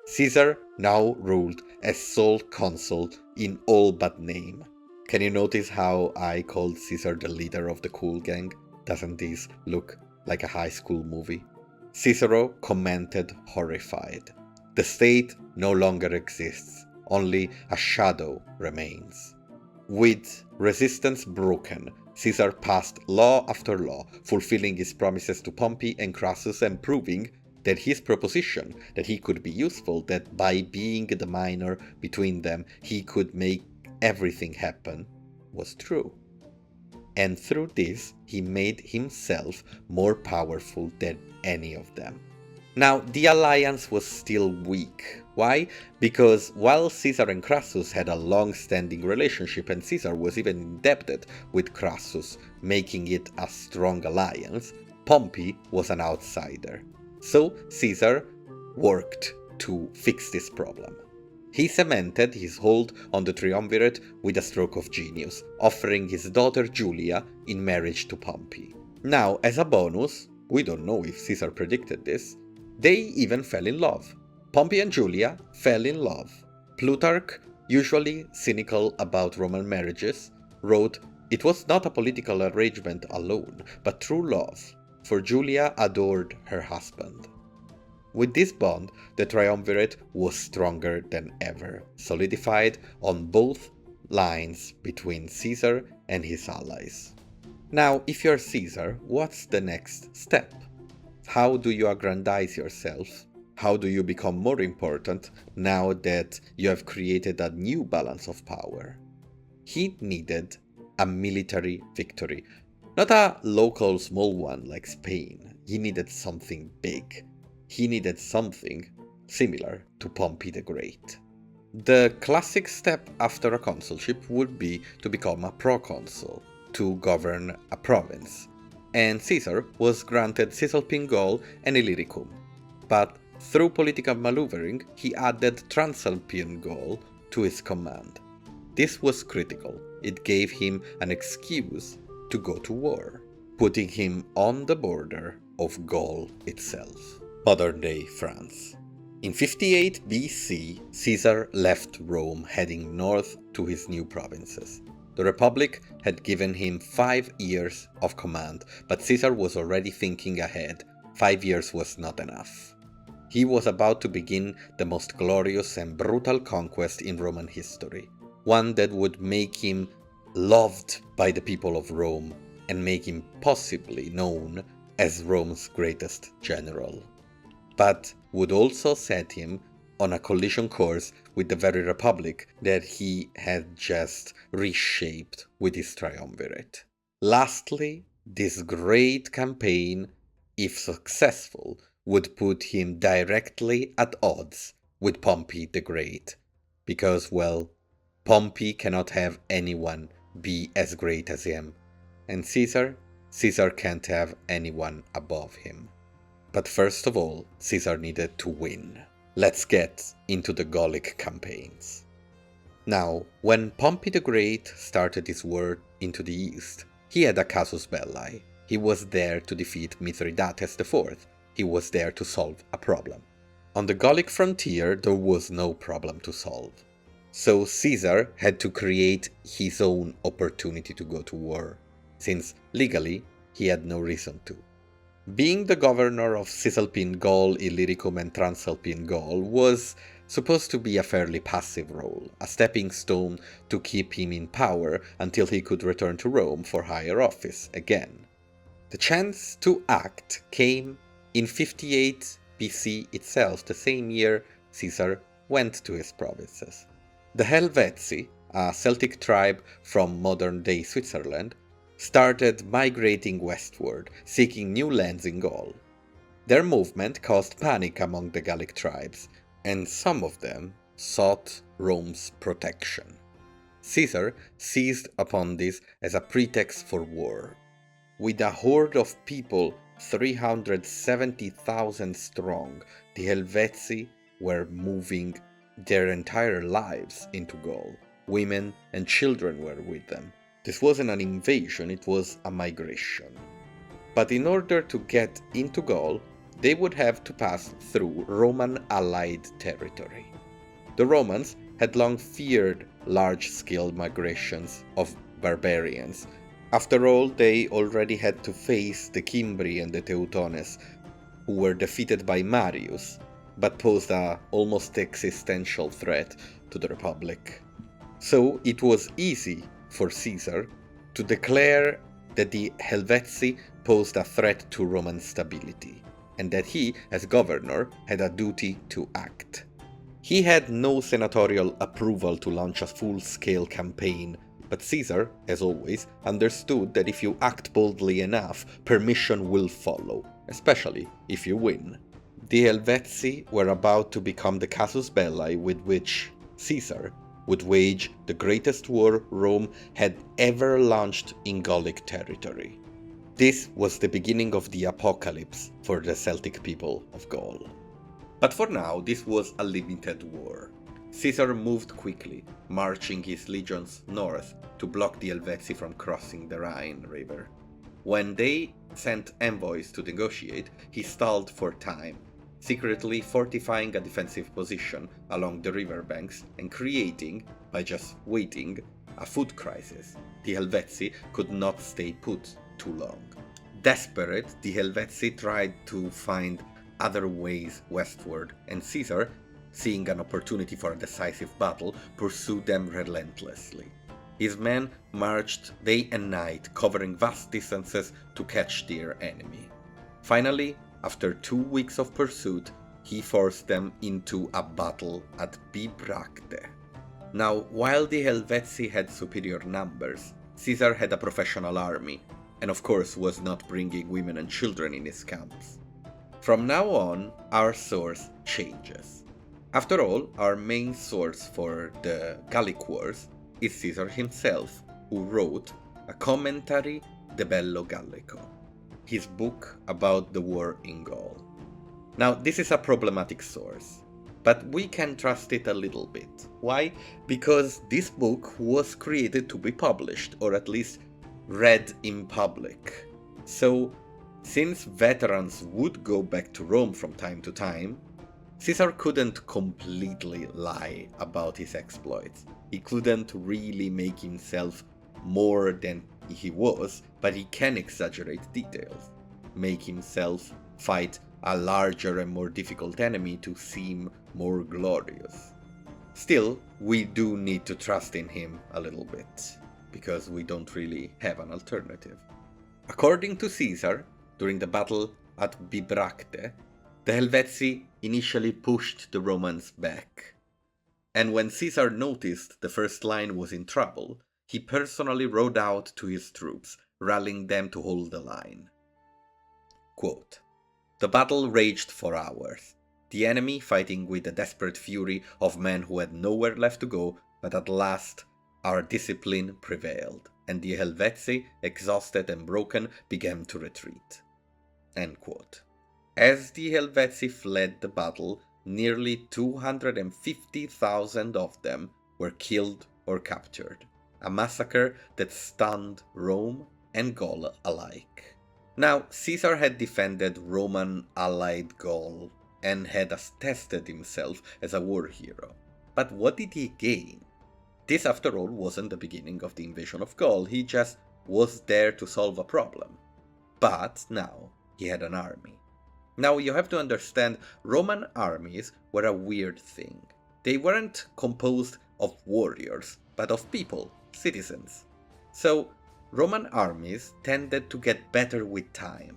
Caesar now ruled as sole consul in all but name. Can you notice how I called Caesar the leader of the cool gang? Doesn't this look like a high school movie? Cicero commented horrified. The state no longer exists, only a shadow remains. With resistance broken, Caesar passed law after law, fulfilling his promises to Pompey and Crassus and proving that his proposition that he could be useful, that by being the minor between them he could make everything happen, was true. And through this he made himself more powerful than any of them. Now, the alliance was still weak. Why? Because while Caesar and Crassus had a long-standing relationship and Caesar was even indebted with Crassus, making it a strong alliance, Pompey was an outsider. So Caesar worked to fix this problem. He cemented his hold on the triumvirate with a stroke of genius, offering his daughter Julia in marriage to Pompey. Now, as a bonus, we don't know if Caesar predicted this, they even fell in love. Pompey and Julia fell in love. Plutarch, usually cynical about Roman marriages, wrote, "It was not a political arrangement alone, but true love, for Julia adored her husband." With this bond, the triumvirate was stronger than ever, solidified on both lines between Caesar and his allies. Now, if you're Caesar, what's the next step? How do you aggrandize yourself? How do you become more important now that you have created a new balance of power? He needed a military victory, not a local small one like Spain. He needed something big. He needed something similar to Pompey the Great. The classic step after a consulship would be to become a proconsul, to govern a province. And Caesar was granted Cisalpine Gaul and Illyricum. But through political maneuvering, he added Transalpine Gaul to his command. This was critical. It gave him an excuse to go to war, putting him on the border of Gaul itself, modern-day France. In 58 BC, Caesar left Rome, heading north to his new provinces. The Republic had given him 5 years of command, but Caesar was already thinking ahead. 5 years was not enough. He was about to begin the most glorious and brutal conquest in Roman history, one that would make him loved by the people of Rome and make him possibly known as Rome's greatest general, but would also set him on a collision course with the very republic that he had just reshaped with his triumvirate. Lastly, this great campaign, if successful, would put him directly at odds with Pompey the Great, because, well, Pompey cannot have anyone be as great as him, and Caesar can't have anyone above him. But first of all, Caesar needed to win. Let's get into the Gallic campaigns. Now, when Pompey the Great started his war into the east, he had a casus belli. He was there to defeat Mithridates IV. He was there to solve a problem. On the Gallic frontier, there was no problem to solve. So Caesar had to create his own opportunity to go to war, since legally he had no reason to. Being the governor of Cisalpine Gaul, Illyricum and Transalpine Gaul was supposed to be a fairly passive role, a stepping stone to keep him in power until he could return to Rome for higher office again. The chance to act came in 58 BC itself, the same year Caesar went to his provinces. The Helvetii, a Celtic tribe from modern-day Switzerland, started migrating westward, seeking new lands in Gaul. Their movement caused panic among the Gallic tribes, and some of them sought Rome's protection. Caesar seized upon this as a pretext for war. With a horde of people 370,000 strong, the Helvetii were moving their entire lives into Gaul. Women and children were with them. This wasn't an invasion, it was a migration. But in order to get into Gaul, they would have to pass through Roman allied territory. The Romans had long feared large-scale migrations of barbarians. After all, they already had to face the Cimbri and the Teutones, who were defeated by Marius, but posed a almost existential threat to the Republic. So it was easy for Caesar to declare that the Helvetii posed a threat to Roman stability, and that he, as governor, had a duty to act. He had no senatorial approval to launch a full-scale campaign, but Caesar, as always, understood that if you act boldly enough, permission will follow, especially if you win. The Helvetii were about to become the casus belli with which Caesar would wage the greatest war Rome had ever launched in Gallic territory. This was the beginning of the apocalypse for the Celtic people of Gaul. But for now, this was a limited war. Caesar moved quickly, marching his legions north to block the Helvetii from crossing the Rhine River. When they sent envoys to negotiate, he stalled for time, secretly fortifying a defensive position along the riverbanks and creating, by just waiting, a food crisis. The Helvetii could not stay put too long. Desperate, the Helvetii tried to find other ways westward, and Caesar, seeing an opportunity for a decisive battle, pursued them relentlessly. His men marched day and night, covering vast distances to catch their enemy. Finally, after 2 weeks of pursuit, he forced them into a battle at Bibracte. Now, while the Helvetii had superior numbers, Caesar had a professional army, and of course was not bringing women and children in his camps. From now on, our source changes. After all, our main source for the Gallic Wars is Caesar himself, who wrote a commentary De Bello Gallico, his book about the war in Gaul. Now, this is a problematic source, but we can trust it a little bit. Why? Because this book was created to be published, or at least read in public. So, since veterans would go back to Rome from time to time, Caesar couldn't completely lie about his exploits. He couldn't really make himself more than he was, but he can exaggerate details, make himself fight a larger and more difficult enemy to seem more glorious. Still, we do need to trust in him a little bit, because we don't really have an alternative. According to Caesar, during the battle at Bibracte, the Helvetii initially pushed the Romans back. And when Caesar noticed the first line was in trouble, he personally rode out to his troops, rallying them to hold the line. Quote, "The battle raged for hours, the enemy fighting with the desperate fury of men who had nowhere left to go, but at last our discipline prevailed, and the Helvetii, exhausted and broken, began to retreat." End quote. As the Helvetii fled the battle, nearly 250,000 of them were killed or captured, a massacre that stunned Rome and Gaul alike. Now, Caesar had defended Roman allied Gaul and had attested himself as a war hero. But what did he gain? This, after all, wasn't the beginning of the invasion of Gaul. He just was there to solve a problem. But now he had an army. Now you have to understand, Roman armies were a weird thing. They weren't composed of warriors, but of people, citizens. So Roman armies tended to get better with time.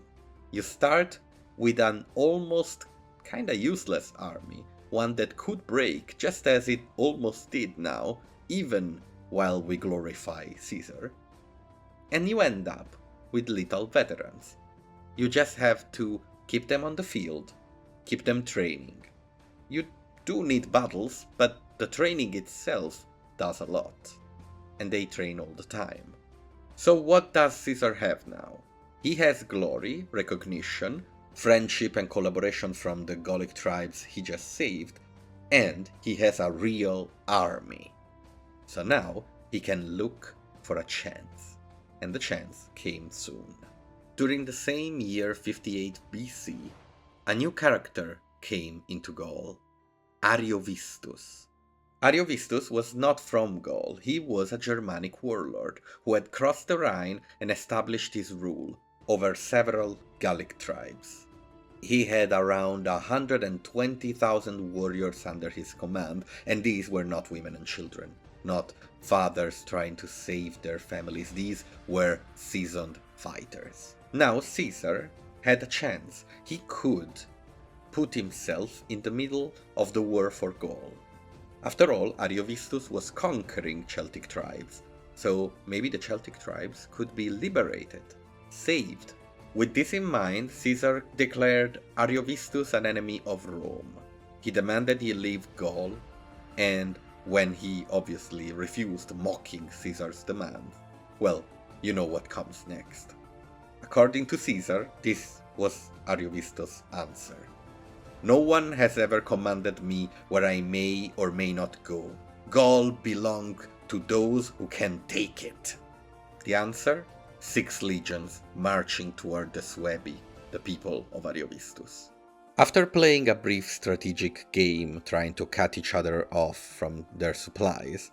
You start with an almost kinda useless army, one that could break just as it almost did now, even while we glorify Caesar. And you end up with little veterans. You just have to keep them on the field, keep them training. You do need battles, but the training itself does a lot. And they train all the time. So what does Caesar have now? He has glory, recognition, friendship and collaboration from the Gallic tribes he just saved, and he has a real army. So now he can look for a chance. And the chance came soon. During the same year 58 BC, a new character came into Gaul, Ariovistus. Ariovistus was not from Gaul. He was a Germanic warlord who had crossed the Rhine and established his rule over several Gallic tribes. He had around 120,000 warriors under his command, and these were not women and children, not fathers trying to save their families. These were seasoned fighters. Now Caesar had a chance. He could put himself in the middle of the war for Gaul. After all, Ariovistus was conquering Celtic tribes, so maybe the Celtic tribes could be liberated, saved. With this in mind, Caesar declared Ariovistus an enemy of Rome. He demanded he leave Gaul, and when he obviously refused, mocking Caesar's demands, well, you know what comes next. According to Caesar, this was Ariovistus' answer. No one has ever commanded me where I may or may not go. Gaul belongs to those who can take it. The answer? 6 legions marching toward the Suebi, the people of Ariovistus. After playing a brief strategic game trying to cut each other off from their supplies,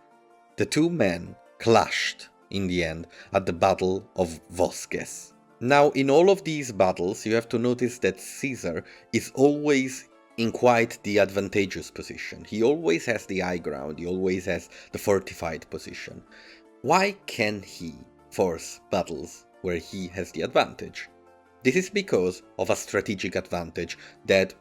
the two men clashed in the end at the Battle of Vosges. Now, in all of these battles, you have to notice that Caesar is always in quite the advantageous position. He always has the high ground, he always has the fortified position. Why can he force battles where he has the advantage? This is because of a strategic advantage that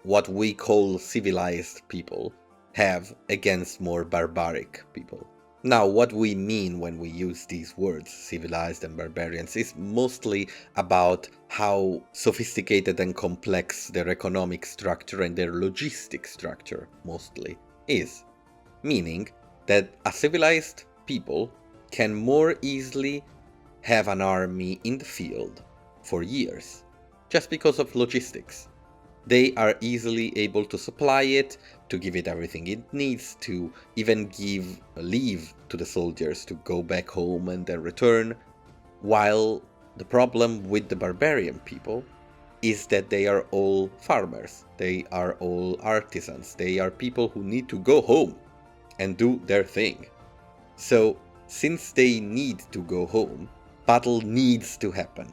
what we call civilized people have against more barbaric people. Now, what we mean when we use these words, civilized and barbarians, is mostly about how sophisticated and complex their economic structure and their logistic structure mostly is. Meaning that a civilized people can more easily have an army in the field for years, just because of logistics. They are easily able to supply it, to give it everything it needs, to even give leave to the soldiers to go back home and then return, while the problem with the barbarian people is that they are all farmers, they are all artisans, they are people who need to go home and do their thing. So, since they need to go home, battle needs to happen,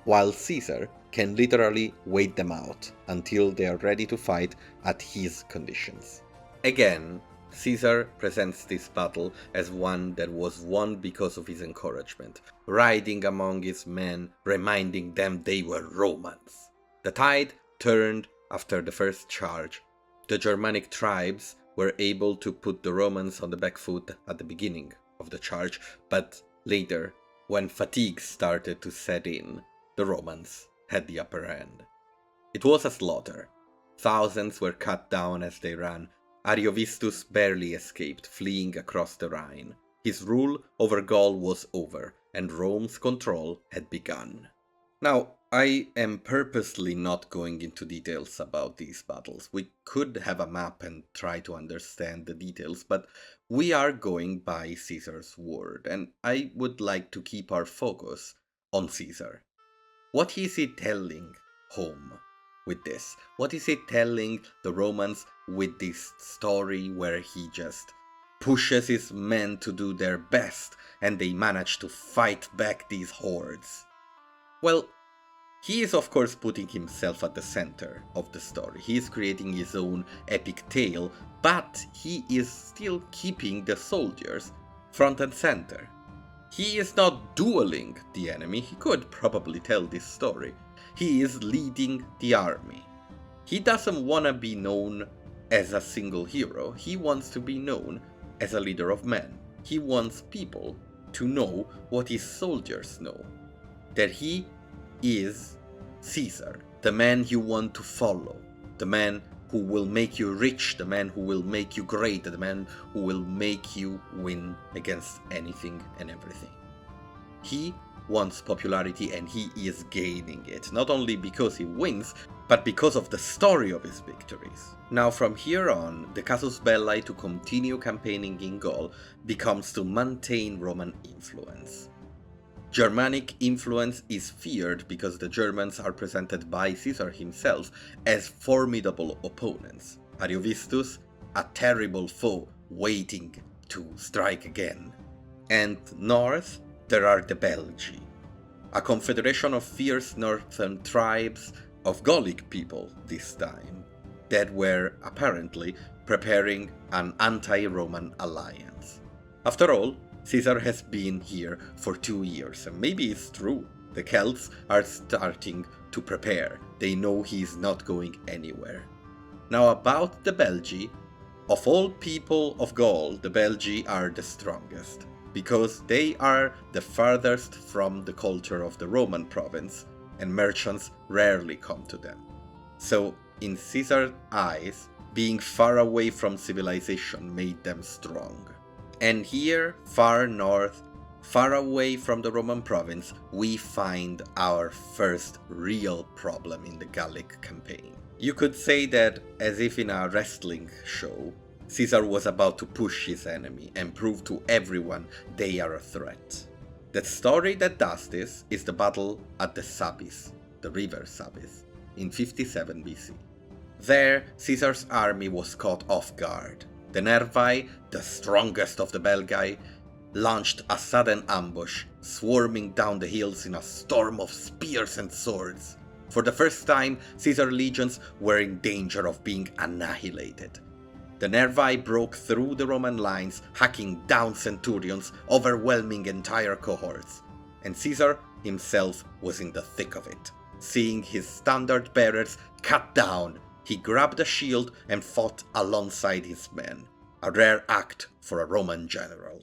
while Caesar can literally wait them out until they are ready to fight at his conditions. Again, Caesar presents this battle as one that was won because of his encouragement, riding among his men, reminding them they were Romans. The tide turned after the first charge. The Germanic tribes were able to put the Romans on the back foot at the beginning of the charge, but later, when fatigue started to set in, the Romans had the upper hand. It was a slaughter. Thousands were cut down as they ran. Ariovistus barely escaped, fleeing across the Rhine. His rule over Gaul was over, and Rome's control had begun. Now, I am purposely not going into details about these battles. We could have a map and try to understand the details, but we are going by Caesar's word, and I would like to keep our focus on Caesar. What is he telling home with this? What is he telling the Romans with this story where he just pushes his men to do their best and they manage to fight back these hordes? Well, he is of course putting himself at the center of the story. He is creating his own epic tale, but he is still keeping the soldiers front and center. He is not dueling the enemy. He could probably tell this story. He is leading the army. He doesn't want to be known as a single hero. He wants to be known as a leader of men. He wants people to know what his soldiers know. That he is Caesar, the man you want to follow, the man who will make you rich, the man who will make you great, the man who will make you win against anything and everything. He wants popularity and he is gaining it, not only because he wins, but because of the story of his victories. Now from here on, the casus belli to continue campaigning in Gaul becomes to maintain Roman influence. Germanic influence is feared because the Germans are presented by Caesar himself as formidable opponents. Ariovistus, a terrible foe waiting to strike again. And north, there are the Belgi, a confederation of fierce northern tribes of Gallic people this time that were apparently preparing an anti-Roman alliance. After all, Caesar has been here for 2 years, and maybe it's true. The Celts are starting to prepare. They know he's not going anywhere. Now about the Belgi, of all people of Gaul, the Belgi are the strongest, because they are the farthest from the culture of the Roman province, and merchants rarely come to them. So, in Caesar's eyes, being far away from civilization made them strong. And here, far north, far away from the Roman province, we find our first real problem in the Gallic campaign. You could say that, as if in a wrestling show, Caesar was about to push his enemy and prove to everyone they are a threat. The story that does this is the battle at the Sabis, the river Sabis, in 57 BC. There, Caesar's army was caught off guard. The Nervi, the strongest of the Belgae, launched a sudden ambush, swarming down the hills in a storm of spears and swords. For the first time, Caesar's legions were in danger of being annihilated. The Nervi broke through the Roman lines, hacking down centurions, overwhelming entire cohorts. And Caesar himself was in the thick of it. Seeing his standard bearers cut down, he grabbed a shield and fought alongside his men, a rare act for a Roman general.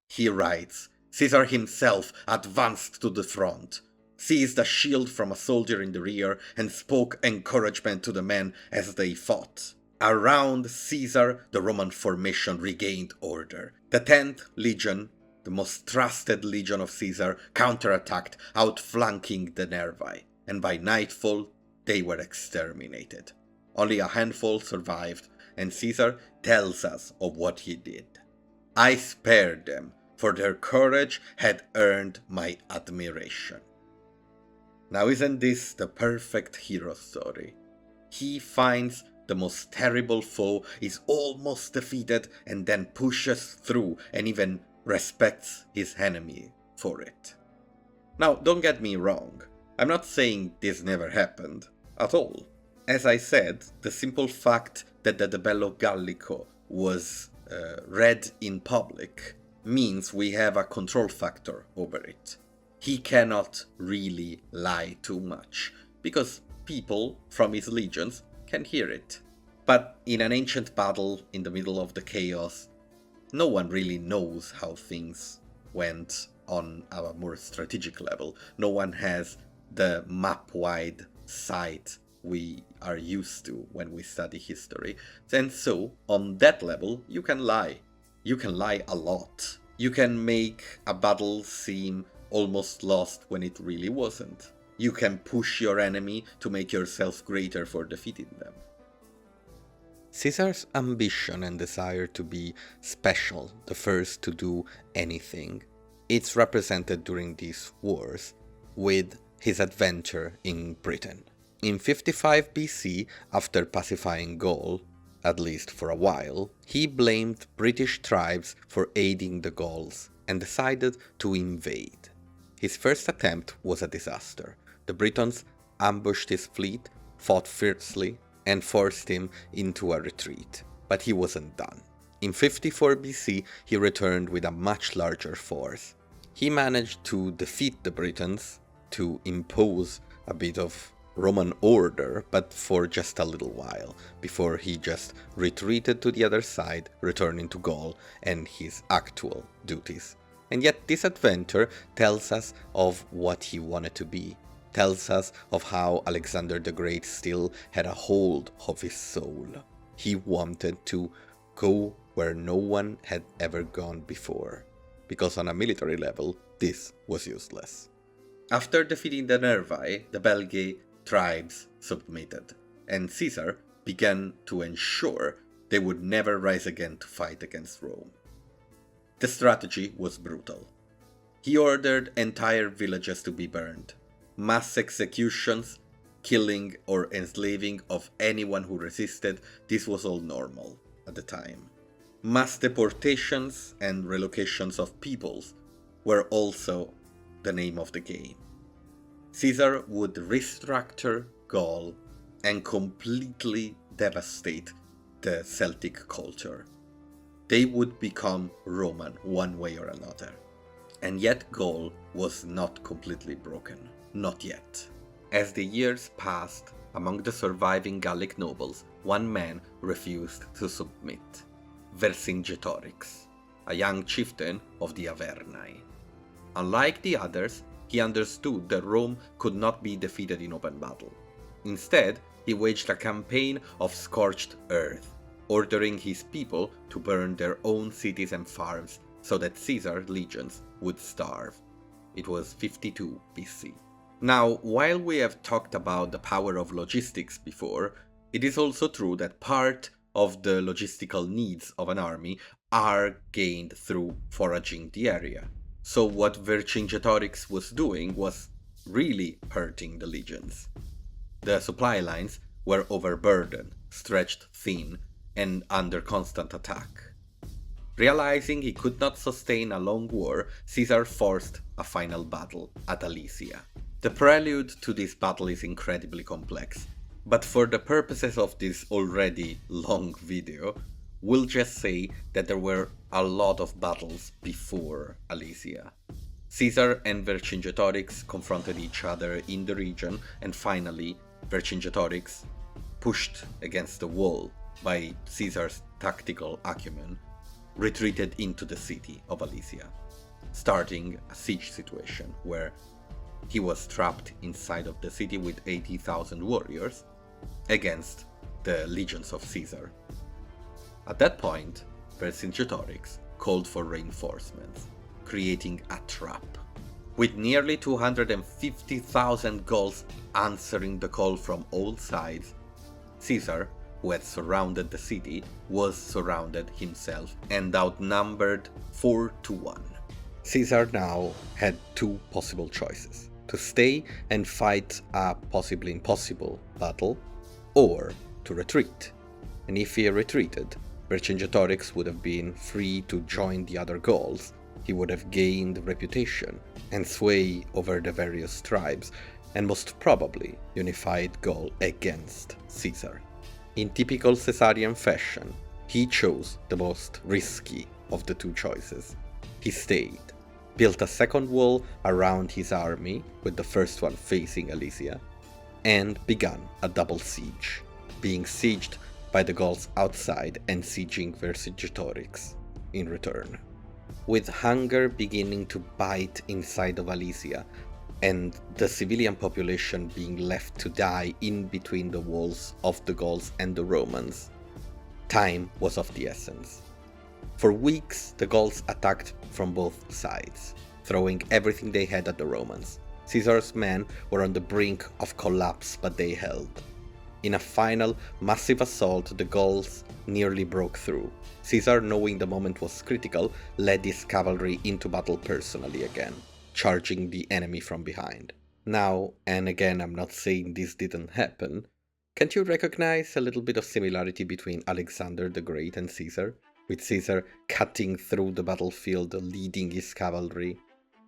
He writes, Caesar himself advanced to the front, seized a shield from a soldier in the rear, and spoke encouragement to the men as they fought. Around Caesar, the Roman formation regained order. The 10th Legion, the most trusted legion of Caesar, counterattacked, outflanking the Nervi, and by nightfall they were exterminated. Only a handful survived, and Caesar tells us of what he did. I spared them, for their courage had earned my admiration. Now isn't this the perfect hero story? He finds the most terrible foe, is almost defeated, and then pushes through and even respects his enemy for it. Now, don't get me wrong, I'm not saying this never happened, at all. As I said, the simple fact that the De Bello Gallico was read in public means we have a control factor over it. He cannot really lie too much, because people from his legions can hear it. But in an ancient battle in the middle of the chaos, no one really knows how things went on a more strategic level. No one has the map-wide sight we are used to when we study history. And so, on that level, you can lie. You can lie a lot. You can make a battle seem almost lost when it really wasn't. You can push your enemy to make yourself greater for defeating them. Caesar's ambition and desire to be special, the first to do anything, it's represented during these wars with his adventure in Britain. In 55 BC, after pacifying Gaul, at least for a while, he blamed British tribes for aiding the Gauls and decided to invade. His first attempt was a disaster. The Britons ambushed his fleet, fought fiercely, and forced him into a retreat. But he wasn't done. In 54 BC, he returned with a much larger force. He managed to defeat the Britons, to impose a bit of Roman order, but for just a little while, before he just retreated to the other side, returning to Gaul and his actual duties. And yet this adventure tells us of what he wanted to be, tells us of how Alexander the Great still had a hold of his soul. He wanted to go where no one had ever gone before, because on a military level, this was useless. After defeating the Nervi, the Belgae tribes submitted, and Caesar began to ensure they would never rise again to fight against Rome. The strategy was brutal. He ordered entire villages to be burned, mass executions, killing or enslaving of anyone who resisted. This was all normal at the time. Mass deportations and relocations of peoples were also the name of the game. Caesar would restructure Gaul and completely devastate the Celtic culture. They would become Roman one way or another. And yet Gaul was not completely broken. Not yet. As the years passed, among the surviving Gallic nobles, one man refused to submit. Vercingetorix, a young chieftain of the Averni. Unlike the others, he understood that Rome could not be defeated in open battle. Instead, he waged a campaign of scorched earth, ordering his people to burn their own cities and farms so that Caesar's legions would starve. It was 52 BC. Now, while we have talked about the power of logistics before, it is also true that part of the logistical needs of an army are gained through foraging the area. So what Vercingetorix was doing was really hurting the legions. The supply lines were overburdened, stretched thin, and under constant attack. Realizing he could not sustain a long war, Caesar forced a final battle at Alesia. The prelude to this battle is incredibly complex, but for the purposes of this already long video, we'll just say that there were a lot of battles before Alesia. Caesar and Vercingetorix confronted each other in the region, and finally Vercingetorix, pushed against the wall by Caesar's tactical acumen, retreated into the city of Alesia, starting a siege situation where he was trapped inside of the city with 80,000 warriors against the legions of Caesar. At that point, Vercingetorix called for reinforcements, creating a trap. With nearly 250,000 Gauls answering the call from all sides, Caesar, who had surrounded the city, was surrounded himself and outnumbered 4-1. Caesar now had two possible choices: to stay and fight a possibly impossible battle, or to retreat. And if he retreated, Vercingetorix would have been free to join the other Gauls. He would have gained reputation and sway over the various tribes, and most probably unified Gaul against Caesar. In typical Caesarian fashion, he chose the most risky of the two choices. He stayed, built a second wall around his army, with the first one facing Alesia, and began a double siege, being sieged by the Gauls outside and sieging Vercingetorix in return. With hunger beginning to bite inside of Alesia, and the civilian population being left to die in between the walls of the Gauls and the Romans, time was of the essence. For weeks, the Gauls attacked from both sides, throwing everything they had at the Romans. Caesar's men were on the brink of collapse, but they held. In a final, massive assault, the Gauls nearly broke through. Caesar, knowing the moment was critical, led his cavalry into battle personally again, charging the enemy from behind. Now, and again, I'm not saying this didn't happen, can't you recognize a little bit of similarity between Alexander the Great and Caesar? With Caesar cutting through the battlefield, leading his cavalry.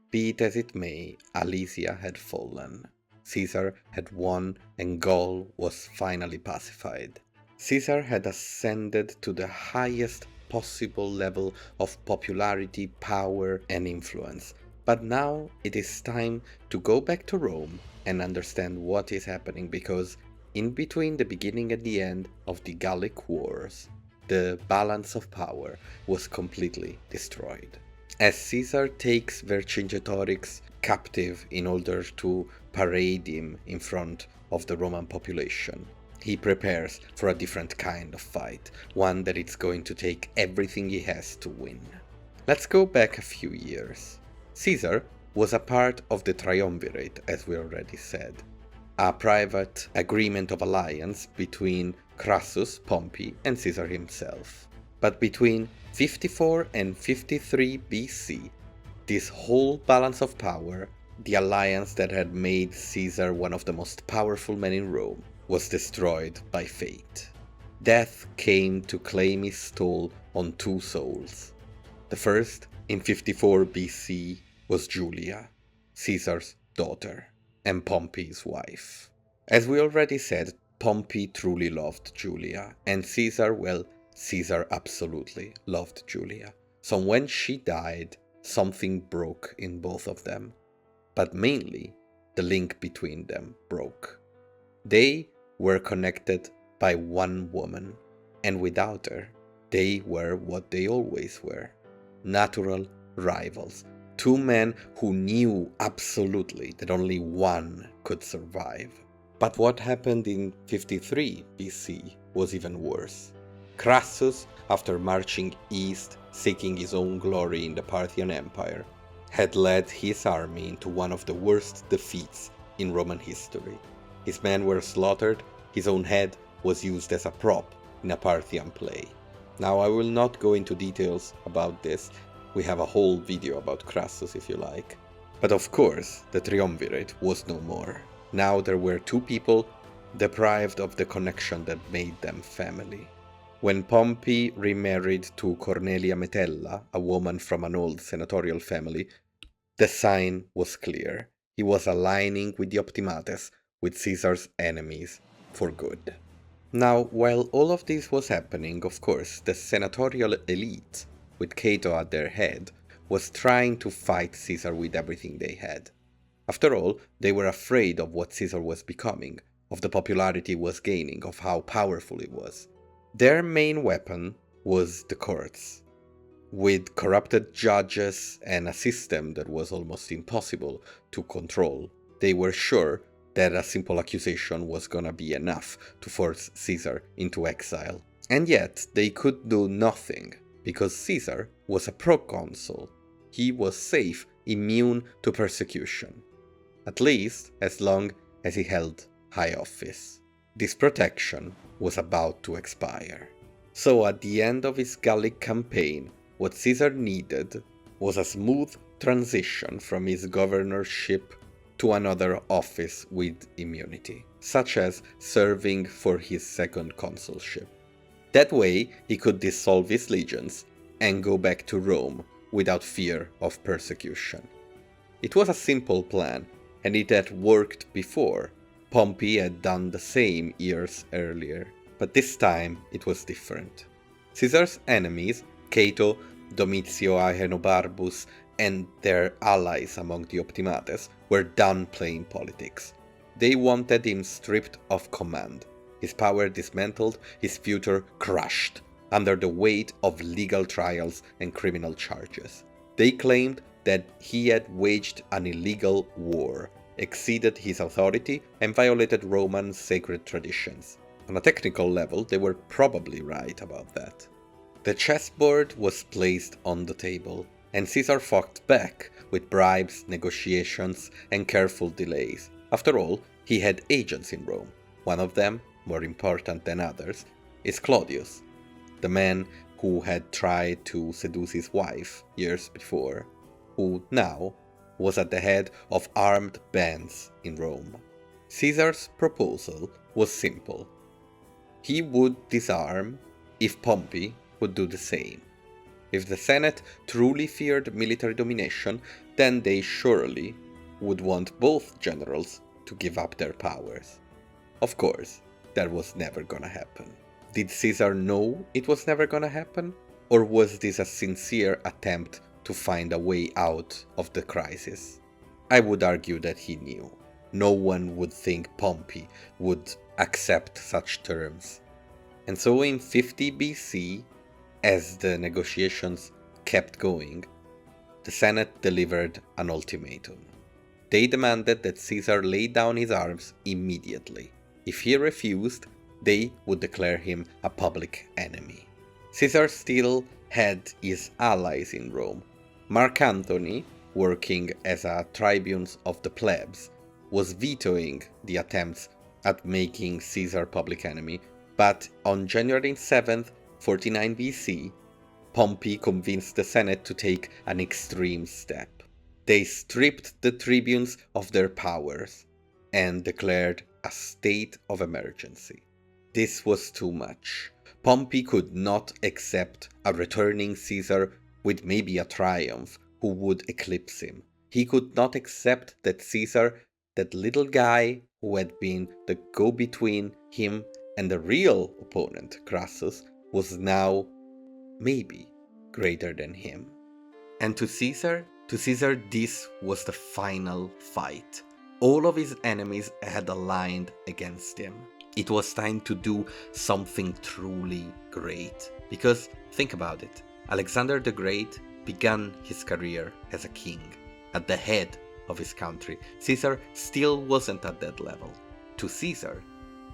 Be it as it may, Alesia had fallen. Caesar had won, and Gaul was finally pacified. Caesar had ascended to the highest possible level of popularity, power, and influence. But now it is time to go back to Rome and understand what is happening, because in between the beginning and the end of the Gallic Wars, the balance of power was completely destroyed. As Caesar takes Vercingetorix captive in order to parade him in front of the Roman population, he prepares for a different kind of fight, one that it's going to take everything he has to win. Let's go back a few years. Caesar was a part of the Triumvirate, as we already said, a private agreement of alliance between Crassus, Pompey, and Caesar himself. But between 54 and 53 BC, this whole balance of power, the alliance that had made Caesar one of the most powerful men in Rome, was destroyed by fate. Death came to claim his toll on two souls. The first, in 54 BC, was Julia, Caesar's daughter, and Pompey's wife. As we already said, Pompey truly loved Julia, and Caesar, well, Caesar absolutely loved Julia. So when she died, something broke in both of them. But mainly, the link between them broke. They were connected by one woman, and without her, they were what they always were: natural rivals. Two men who knew absolutely that only one could survive. But what happened in 53 BC was even worse. Crassus, after marching east, seeking his own glory in the Parthian Empire, had led his army into one of the worst defeats in Roman history. His men were slaughtered, his own head was used as a prop in a Parthian play. Now I will not go into details about this, we have a whole video about Crassus if you like. But of course, the triumvirate was no more. Now there were two people deprived of the connection that made them family. When Pompey remarried to Cornelia Metella, a woman from an old senatorial family, the sign was clear. He was aligning with the Optimates, with Caesar's enemies, for good. Now, while all of this was happening, of course, the senatorial elite, with Cato at their head, was trying to fight Caesar with everything they had. After all, they were afraid of what Caesar was becoming, of the popularity he was gaining, of how powerful he was. Their main weapon was the courts. With corrupted judges and a system that was almost impossible to control, they were sure that a simple accusation was gonna be enough to force Caesar into exile. And yet, they could do nothing, because Caesar was a proconsul. He was safe, immune to persecution. At least as long as he held high office. This protection was about to expire. So at the end of his Gallic campaign, what Caesar needed was a smooth transition from his governorship to another office with immunity, such as serving for his second consulship. That way he could dissolve his legions and go back to Rome without fear of persecution. It was a simple plan, and it had worked before. Pompey had done the same years earlier, but this time it was different. Caesar's enemies, Cato, Domitio Ahenobarbus, and their allies among the Optimates, were done playing politics. They wanted him stripped of command, his power dismantled, his future crushed, under the weight of legal trials and criminal charges. They claimed that he had waged an illegal war, exceeded his authority, and violated Roman sacred traditions. On a technical level, they were probably right about that. The chessboard was placed on the table, and Caesar fought back with bribes, negotiations, and careful delays. After all, he had agents in Rome. One of them, more important than others, is Claudius, the man who had tried to seduce his wife years before, who now was at the head of armed bands in Rome. Caesar's proposal was simple. He would disarm if Pompey would do the same. If the Senate truly feared military domination, then they surely would want both generals to give up their powers. Of course, that was never gonna happen. Did Caesar know it was never gonna happen? Or was this a sincere attempt to find a way out of the crisis? I would argue that he knew. No one would think Pompey would accept such terms. And so in 50 BC, as the negotiations kept going, the Senate delivered an ultimatum. They demanded that Caesar lay down his arms immediately. If he refused, they would declare him a public enemy. Caesar still had his allies in Rome. Mark Antony, working as a tribune of the plebs, was vetoing the attempts at making Caesar public enemy, but on January 7th, 49 BC, Pompey convinced the Senate to take an extreme step. They stripped the tribunes of their powers and declared a state of emergency. This was too much. Pompey could not accept a returning Caesar with maybe a triumph who would eclipse him. He could not accept that Caesar, that little guy who had been the go-between him and the real opponent, Crassus, was now maybe greater than him. And to Caesar, this was the final fight. All of his enemies had aligned against him. It was time to do something truly great. Because, think about it, Alexander the Great began his career as a king, at the head of his country. Caesar still wasn't at that level. To Caesar,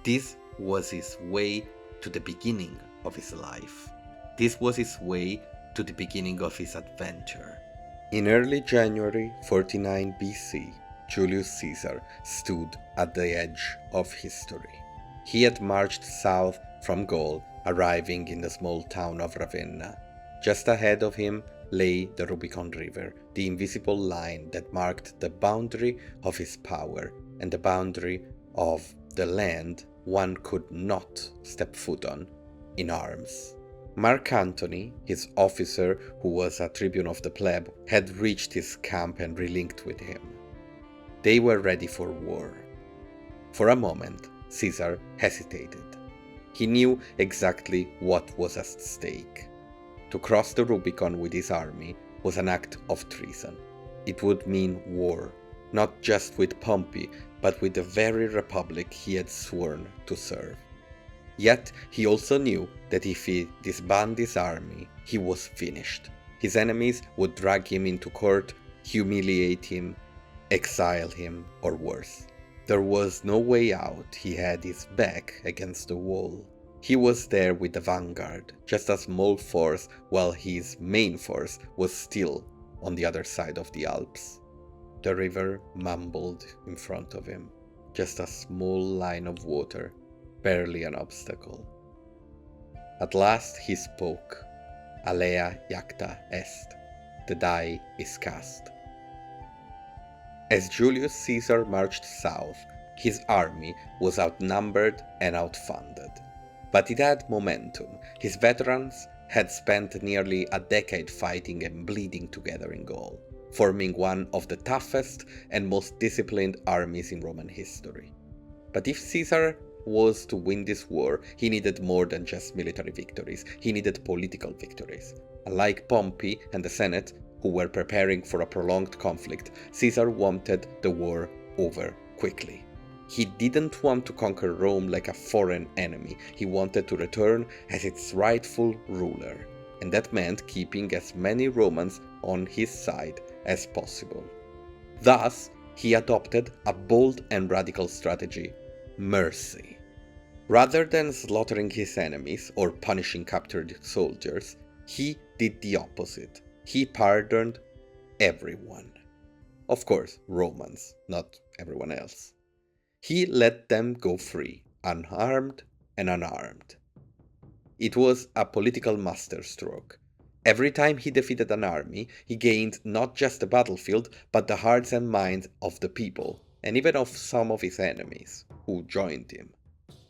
this was his way to the beginning of his life. This was his way to the beginning of his adventure. In early January 49 BC, Julius Caesar stood at the edge of history. He had marched south from Gaul, arriving in the small town of Ravenna. Just ahead of him lay the Rubicon River, the invisible line that marked the boundary of his power and the boundary of the land one could not step foot on in arms. Mark Antony, his officer who was a tribune of the plebe, had reached his camp and relinked with him. They were ready for war. For a moment, Caesar hesitated. He knew exactly what was at stake. To cross the Rubicon with his army was an act of treason. It would mean war, not just with Pompey, but with the very republic he had sworn to serve. Yet he also knew that if he disbanded his army, he was finished. His enemies would drag him into court, humiliate him, exile him, or worse. There was no way out. He had his back against the wall. He was there with the vanguard, just a small force, while his main force was still on the other side of the Alps. The river mumbled in front of him, just a small line of water, barely an obstacle. At last he spoke. Alea jacta est. The die is cast. As Julius Caesar marched south, his army was outnumbered and outfunded. But it had momentum. His veterans had spent nearly a decade fighting and bleeding together in Gaul, forming one of the toughest and most disciplined armies in Roman history. But if Caesar was to win this war, he needed more than just military victories. He needed political victories. Unlike Pompey and the Senate, who were preparing for a prolonged conflict, Caesar wanted the war over quickly. He didn't want to conquer Rome like a foreign enemy. He wanted to return as its rightful ruler, and that meant keeping as many Romans on his side as possible. Thus, he adopted a bold and radical strategy: mercy. Rather than slaughtering his enemies or punishing captured soldiers, he did the opposite. He pardoned everyone. Of course, Romans, not everyone else. He let them go free, unharmed and unarmed. It was a political masterstroke. Every time he defeated an army, he gained not just the battlefield, but the hearts and minds of the people, and even of some of his enemies, who joined him.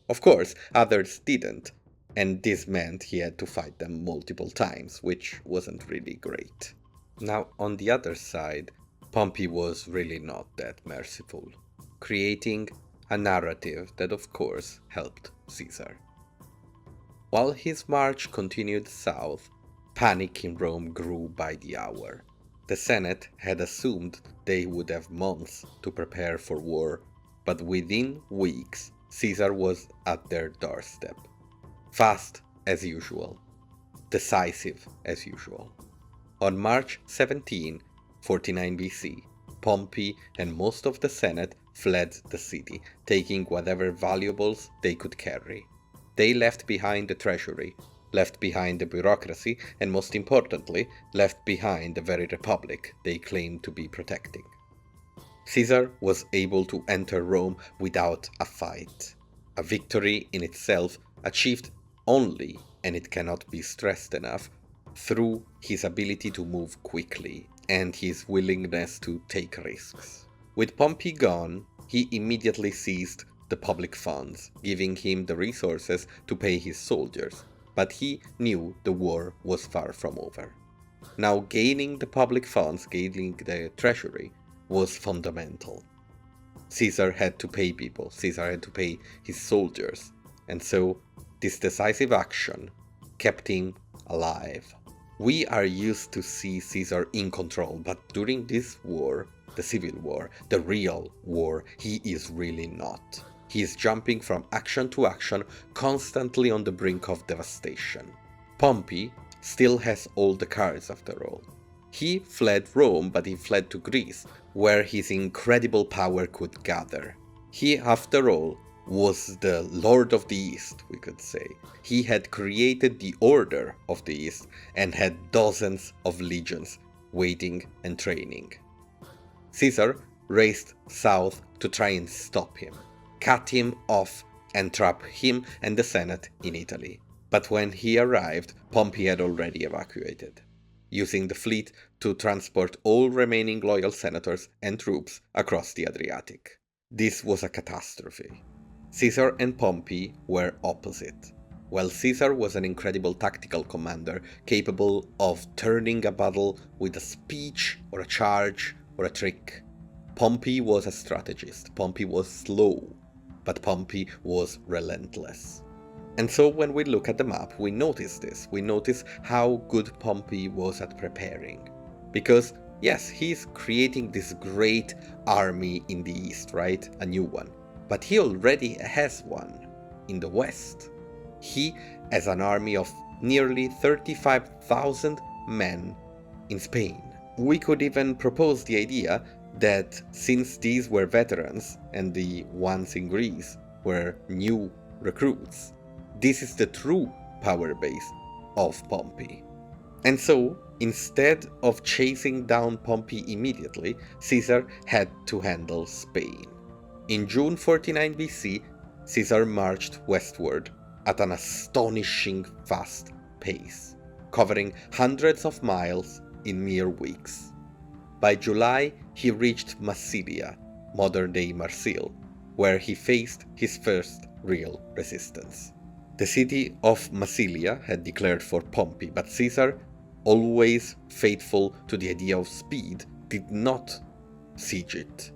Of course, others didn't, and this meant he had to fight them multiple times, which wasn't really great. Now, on the other side, Pompey was really not that merciful, creating a narrative that of course helped Caesar. While his march continued south, panic in Rome grew by the hour. The Senate had assumed they would have months to prepare for war, but within weeks, Caesar was at their doorstep. Fast as usual, decisive as usual. On March 17, 49 BC, Pompey and most of the Senate fled the city, taking whatever valuables they could carry. They left behind the treasury, left behind the bureaucracy, and most importantly, left behind the very republic they claimed to be protecting. Caesar was able to enter Rome without a fight, a victory in itself achieved only, and it cannot be stressed enough, through his ability to move quickly and his willingness to take risks. With Pompey gone, he immediately seized the public funds, giving him the resources to pay his soldiers, but he knew the war was far from over. Now gaining the public funds, gaining the treasury, was fundamental. Caesar had to pay people, Caesar had to pay his soldiers, and so this decisive action kept him alive. We are used to see Caesar in control, but during this war, the civil war, the real war, he is really not. He is jumping from action to action, constantly on the brink of devastation. Pompey still has all the cards after all. He fled Rome, but he fled to Greece, where his incredible power could gather. He, after all, was the Lord of the East, we could say. He had created the Order of the East and had dozens of legions waiting and training. Caesar raced south to try and stop him, cut him off and trap him and the Senate in Italy. But when he arrived, Pompey had already evacuated, using the fleet to transport all remaining loyal senators and troops across the Adriatic. This was a catastrophe. Caesar and Pompey were opposite. While Caesar was an incredible tactical commander, capable of turning a battle with a speech or a charge or a trick, Pompey was a strategist. Pompey was slow, but Pompey was relentless. And so when we look at the map, we notice this. We notice how good Pompey was at preparing. Because, yes, he's creating this great army in the east, right? A new one. But he already has one in the west. He has an army of nearly 35,000 men in Spain. We could even propose the idea that since these were veterans and the ones in Greece were new recruits, this is the true power base of Pompey. And so, instead of chasing down Pompey immediately, Caesar had to handle Spain. In June 49 BC, Caesar marched westward at an astonishing fast pace, covering hundreds of miles in mere weeks. By July, he reached Massilia, modern-day Marseille, where he faced his first real resistance. The city of Massilia had declared for Pompey, but Caesar, always faithful to the idea of speed, did not siege it.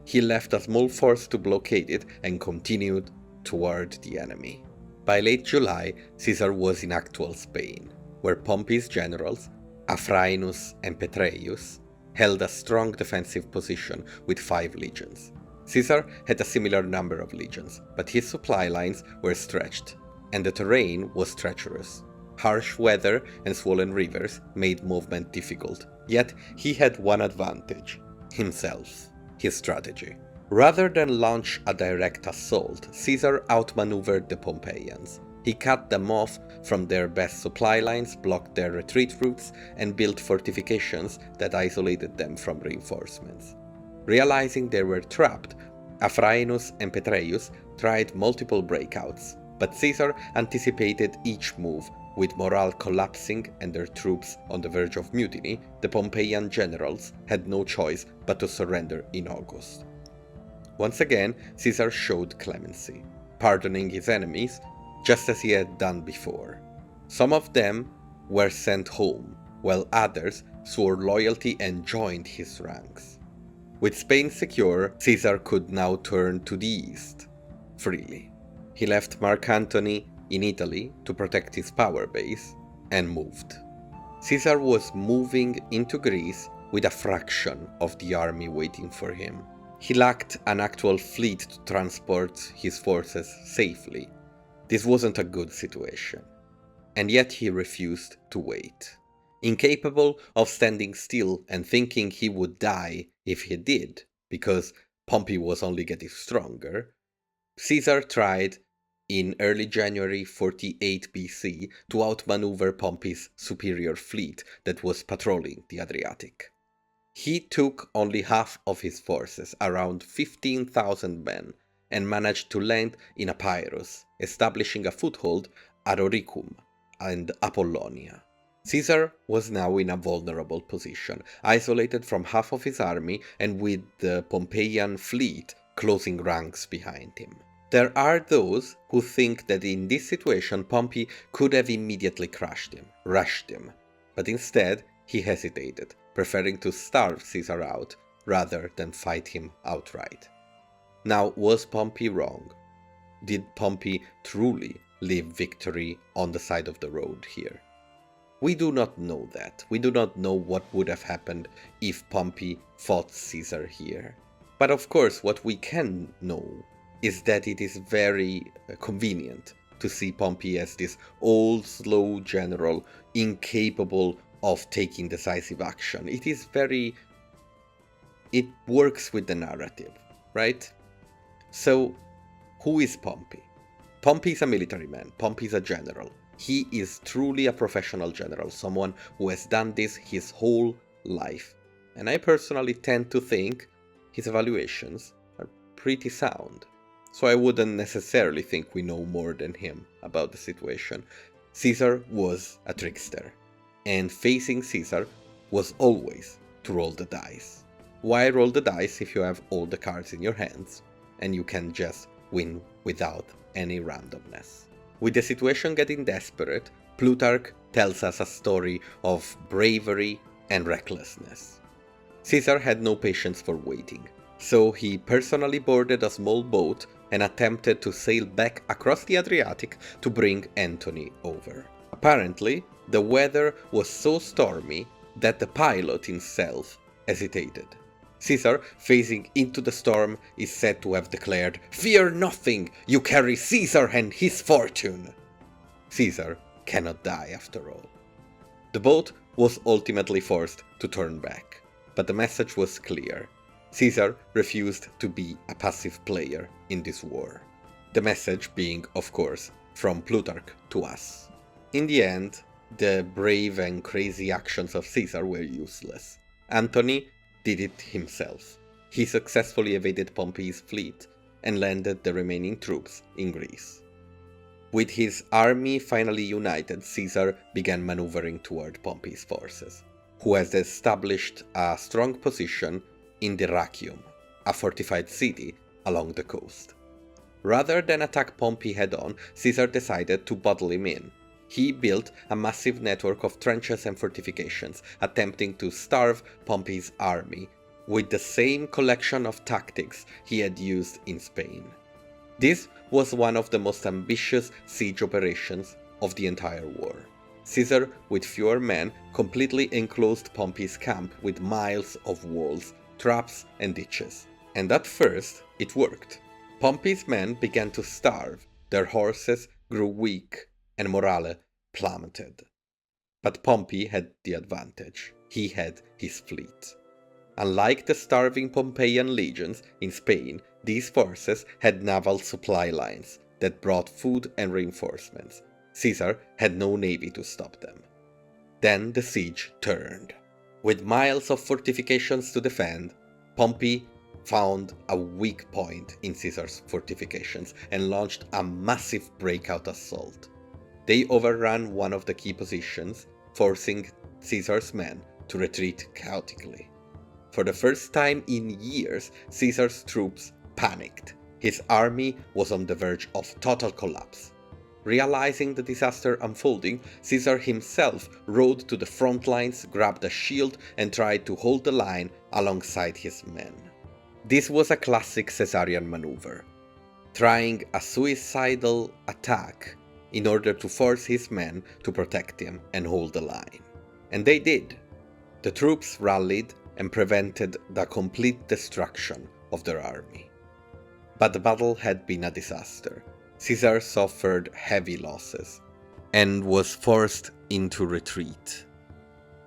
He left a small force to blockade it and continued toward the enemy. By late July, Caesar was in actual Spain, where Pompey's generals, Afranius and Petreius, held a strong defensive position with 5 legions. Caesar had a similar number of legions, but his supply lines were stretched, and the terrain was treacherous. Harsh weather and swollen rivers made movement difficult, yet he had one advantage: himself, his strategy. Rather than launch a direct assault, Caesar outmaneuvered the Pompeians. He cut them off from their best supply lines, blocked their retreat routes, and built fortifications that isolated them from reinforcements. Realizing they were trapped, Afranius and Petreius tried multiple breakouts, but Caesar anticipated each move. With morale collapsing and their troops on the verge of mutiny, the Pompeian generals had no choice but to surrender in August. Once again, Caesar showed clemency, pardoning his enemies just as he had done before. Some of them were sent home, while others swore loyalty and joined his ranks. With Spain secure, Caesar could now turn to the east freely. He left Mark Antony in Italy to protect his power base and moved. Caesar was moving into Greece with a fraction of the army waiting for him. He lacked an actual fleet to transport his forces safely. This wasn't a good situation, and yet he refused to wait. Incapable of standing still and thinking he would die if he did, because Pompey was only getting stronger, Caesar tried in early January 48 BC to outmaneuver Pompey's superior fleet that was patrolling the Adriatic. He took only half of his forces, around 15,000 men, and managed to land in Epirus, establishing a foothold at Oricum and Apollonia. Caesar was now in a vulnerable position, isolated from half of his army and with the Pompeian fleet closing ranks behind him. There are those who think that in this situation Pompey could have immediately crushed him, rushed him, but instead he hesitated, preferring to starve Caesar out rather than fight him outright. Now, was Pompey wrong? Did Pompey truly leave victory on the side of the road here? We do not know that. We do not know what would have happened if Pompey fought Caesar here. But of course, what we can know is that it is very convenient to see Pompey as this old, slow general, incapable of taking decisive action. It works with the narrative, right? So, who is Pompey? Pompey is a military man. Pompey is a general. He is truly a professional general, someone who has done this his whole life. And I personally tend to think his evaluations are pretty sound. So I wouldn't necessarily think we know more than him about the situation. Caesar was a trickster, and facing Caesar was always to roll the dice. Why roll the dice if you have all the cards in your hands and you can just win without any randomness? With the situation getting desperate, Plutarch tells us a story of bravery and recklessness. Caesar had no patience for waiting, so he personally boarded a small boat and attempted to sail back across the Adriatic to bring Antony over. Apparently, the weather was so stormy that the pilot himself hesitated. Caesar, facing into the storm, is said to have declared, "Fear nothing, you carry Caesar and his fortune." Caesar cannot die after all. The boat was ultimately forced to turn back, but the message was clear. Caesar refused to be a passive player in this war. The message being, of course, from Plutarch to us. In the end, the brave and crazy actions of Caesar were useless. Antony did it himself. He successfully evaded Pompey's fleet and landed the remaining troops in Greece. With his army finally united, Caesar began maneuvering toward Pompey's forces, who had established a strong position in Dyrrhachium, a fortified city along the coast. Rather than attack Pompey head-on, Caesar decided to bottle him in. He built a massive network of trenches and fortifications, attempting to starve Pompey's army with the same collection of tactics he had used in Spain. This was one of the most ambitious siege operations of the entire war. Caesar, with fewer men, completely enclosed Pompey's camp with miles of walls, traps, and ditches. And at first, it worked. Pompey's men began to starve, their horses grew weak, and morale plummeted. But Pompey had the advantage. He had his fleet. Unlike the starving Pompeian legions in Spain, these forces had naval supply lines that brought food and reinforcements. Caesar had no navy to stop them. Then the siege turned. With miles of fortifications to defend, Pompey found a weak point in Caesar's fortifications and launched a massive breakout assault. They overran one of the key positions, forcing Caesar's men to retreat chaotically. For the first time in years, Caesar's troops panicked. His army was on the verge of total collapse. Realizing the disaster unfolding, Caesar himself rode to the front lines, grabbed a shield, and tried to hold the line alongside his men. This was a classic Caesarian maneuver, trying a suicidal attack in order to force his men to protect him and hold the line. And they did. The troops rallied and prevented the complete destruction of their army. But the battle had been a disaster. Caesar suffered heavy losses and was forced into retreat.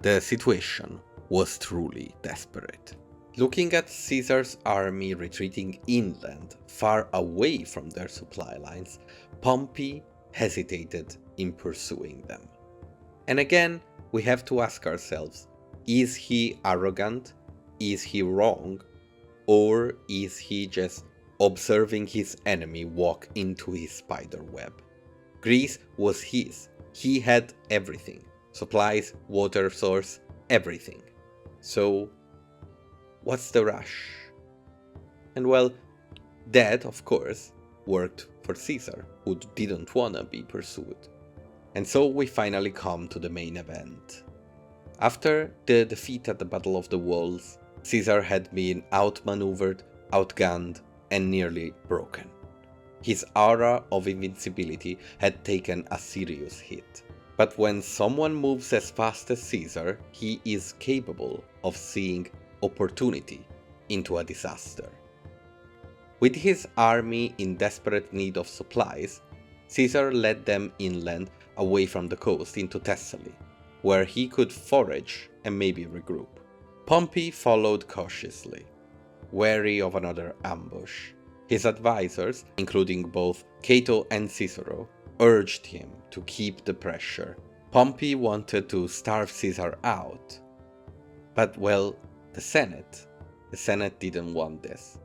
The situation was truly desperate. Looking at Caesar's army retreating inland, far away from their supply lines, Pompey hesitated in pursuing them. And again, we have to ask ourselves, is he arrogant? Is he wrong? Or is he just observing his enemy walk into his spider web? Greece was his. He had everything. Supplies, water source, everything. So, what's the rush? And well, that, of course, worked for Caesar, who didn't wanna be pursued. And so we finally come to the main event. After the defeat at the Battle of the Walls, Caesar had been outmaneuvered, outgunned, and nearly broken. His aura of invincibility had taken a serious hit. But when someone moves as fast as Caesar, he is capable of seeing opportunity into a disaster. With his army in desperate need of supplies, Caesar led them inland away from the coast into Thessaly, where he could forage and maybe regroup. Pompey followed cautiously, wary of another ambush. His advisors, including both Cato and Cicero, urged him to keep the pressure. Pompey wanted to starve Caesar out. But well, the Senate didn't want this.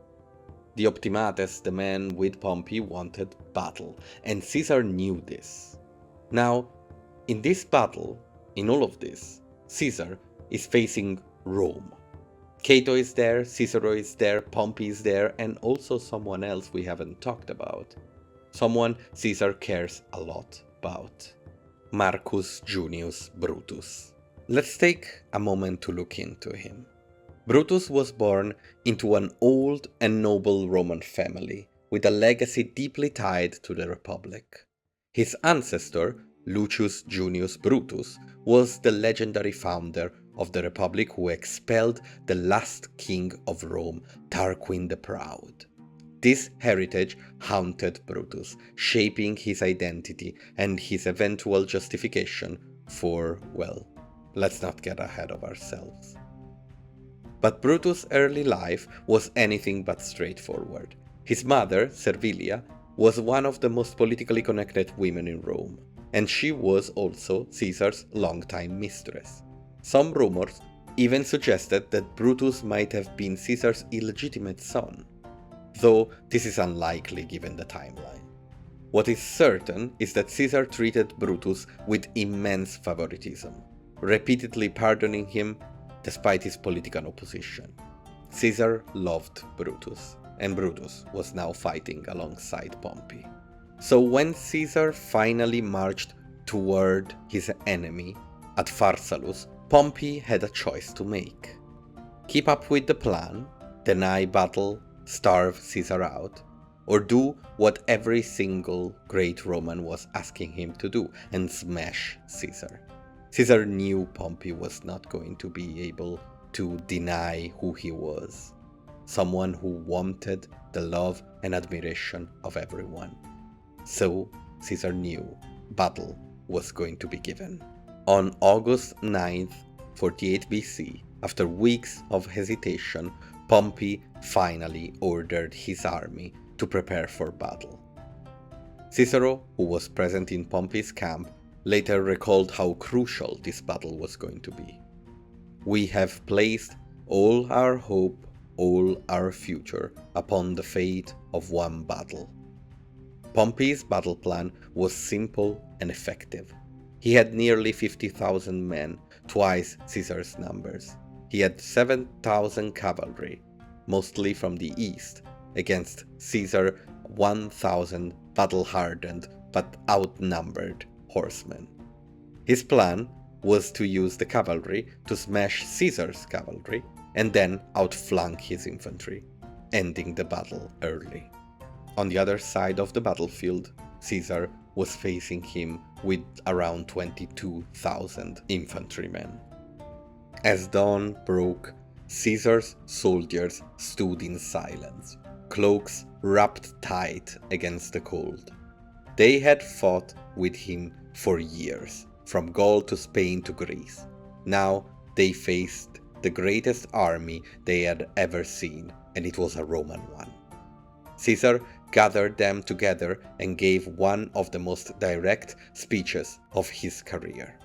The optimates, the men with Pompey, wanted battle, and Caesar knew this. Now, in this battle, in all of this, Caesar is facing Rome. Cato is there, Cicero is there, Pompey is there, and also someone else we haven't talked about. Someone Caesar cares a lot about. Marcus Junius Brutus. Let's take a moment to look into him. Brutus was born into an old and noble Roman family, with a legacy deeply tied to the Republic. His ancestor, Lucius Junius Brutus, was the legendary founder of the Republic who expelled the last king of Rome, Tarquin the Proud. This heritage haunted Brutus, shaping his identity and his eventual justification for, well, let's not get ahead of ourselves. But Brutus' early life was anything but straightforward. His mother, Servilia, was one of the most politically connected women in Rome, and she was also Caesar's longtime mistress. Some rumors even suggested that Brutus might have been Caesar's illegitimate son, though this is unlikely given the timeline. What is certain is that Caesar treated Brutus with immense favoritism, repeatedly pardoning him despite his political opposition. Caesar loved Brutus, and Brutus was now fighting alongside Pompey. So when Caesar finally marched toward his enemy at Pharsalus, Pompey had a choice to make. Keep up with the plan, deny battle, starve Caesar out, or do what every single great Roman was asking him to do and smash Caesar. Caesar knew Pompey was not going to be able to deny who he was, someone who wanted the love and admiration of everyone. So Caesar knew battle was going to be given. On August 9th, 48 BC, after weeks of hesitation, Pompey finally ordered his army to prepare for battle. Cicero, who was present in Pompey's camp, later recalled how crucial this battle was going to be. We have placed all our hope, all our future upon the fate of one battle. Pompey's battle plan was simple and effective. He had nearly 50,000 men, twice Caesar's numbers. He had 7,000 cavalry, mostly from the east, against Caesar's 1,000 battle-hardened but outnumbered horsemen. His plan was to use the cavalry to smash Caesar's cavalry and then outflank his infantry, ending the battle early. On the other side of the battlefield, Caesar was facing him with around 22,000 infantrymen. As dawn broke, Caesar's soldiers stood in silence, cloaks wrapped tight against the cold. They had fought with him for years, from Gaul to Spain to Greece. Now they faced the greatest army they had ever seen, and it was a Roman one. Caesar gathered them together and gave one of the most direct speeches of his career.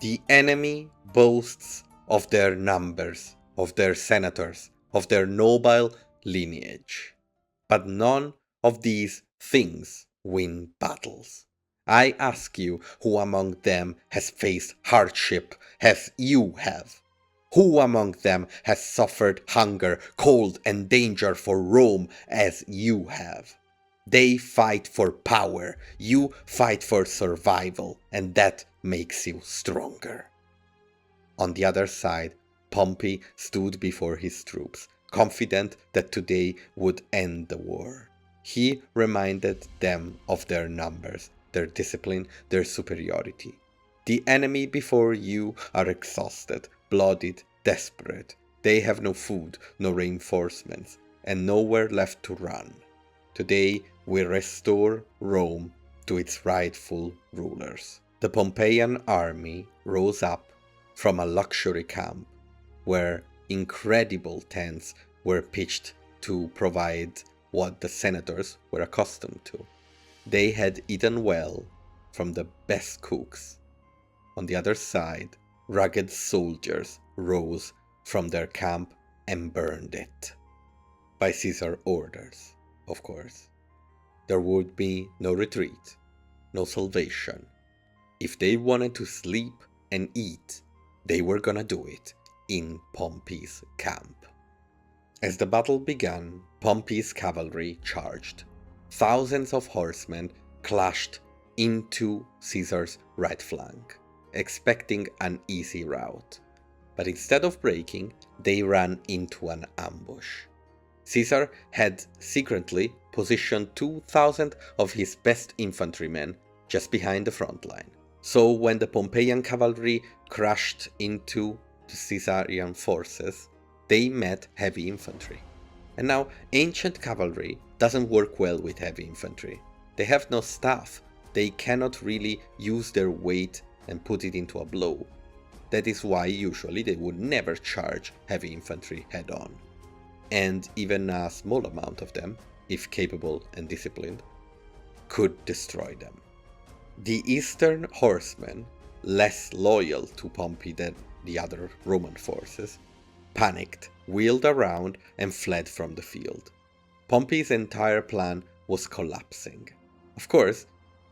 The enemy boasts of their numbers, of their senators, of their noble lineage, but none of these things win battles. I ask you, who among them has faced hardship as you have? Who among them has suffered hunger, cold, and danger for Rome as you have? They fight for power, you fight for survival, and that makes you stronger. On the other side, Pompey stood before his troops, confident that today would end the war. He reminded them of their numbers, their discipline, their superiority. The enemy before you are exhausted, bloodied, desperate. They have no food, no reinforcements, and nowhere left to run. Today we restore Rome to its rightful rulers. The Pompeian army rose up from a luxury camp where incredible tents were pitched to provide what the senators were accustomed to. They had eaten well from the best cooks. On the other side, rugged soldiers rose from their camp and burned it. By Caesar's orders, of course. There would be no retreat, no salvation. If they wanted to sleep and eat, they were gonna do it in Pompey's camp. As the battle began, Pompey's cavalry charged. Thousands of horsemen clashed into Caesar's right flank, expecting an easy rout. But instead of breaking, they ran into an ambush. Caesar had secretly positioned 2,000 of his best infantrymen just behind the front line. So when the Pompeian cavalry crashed into the Caesarian forces, they met heavy infantry. And now, ancient cavalry doesn't work well with heavy infantry. They have no staff. They cannot really use their weight and put it into a blow. That is why usually they would never charge heavy infantry head on. And even a small amount of them, if capable and disciplined, could destroy them. The Eastern horsemen, less loyal to Pompey than the other Roman forces, panicked, wheeled around, and fled from the field. Pompey's entire plan was collapsing. Of course,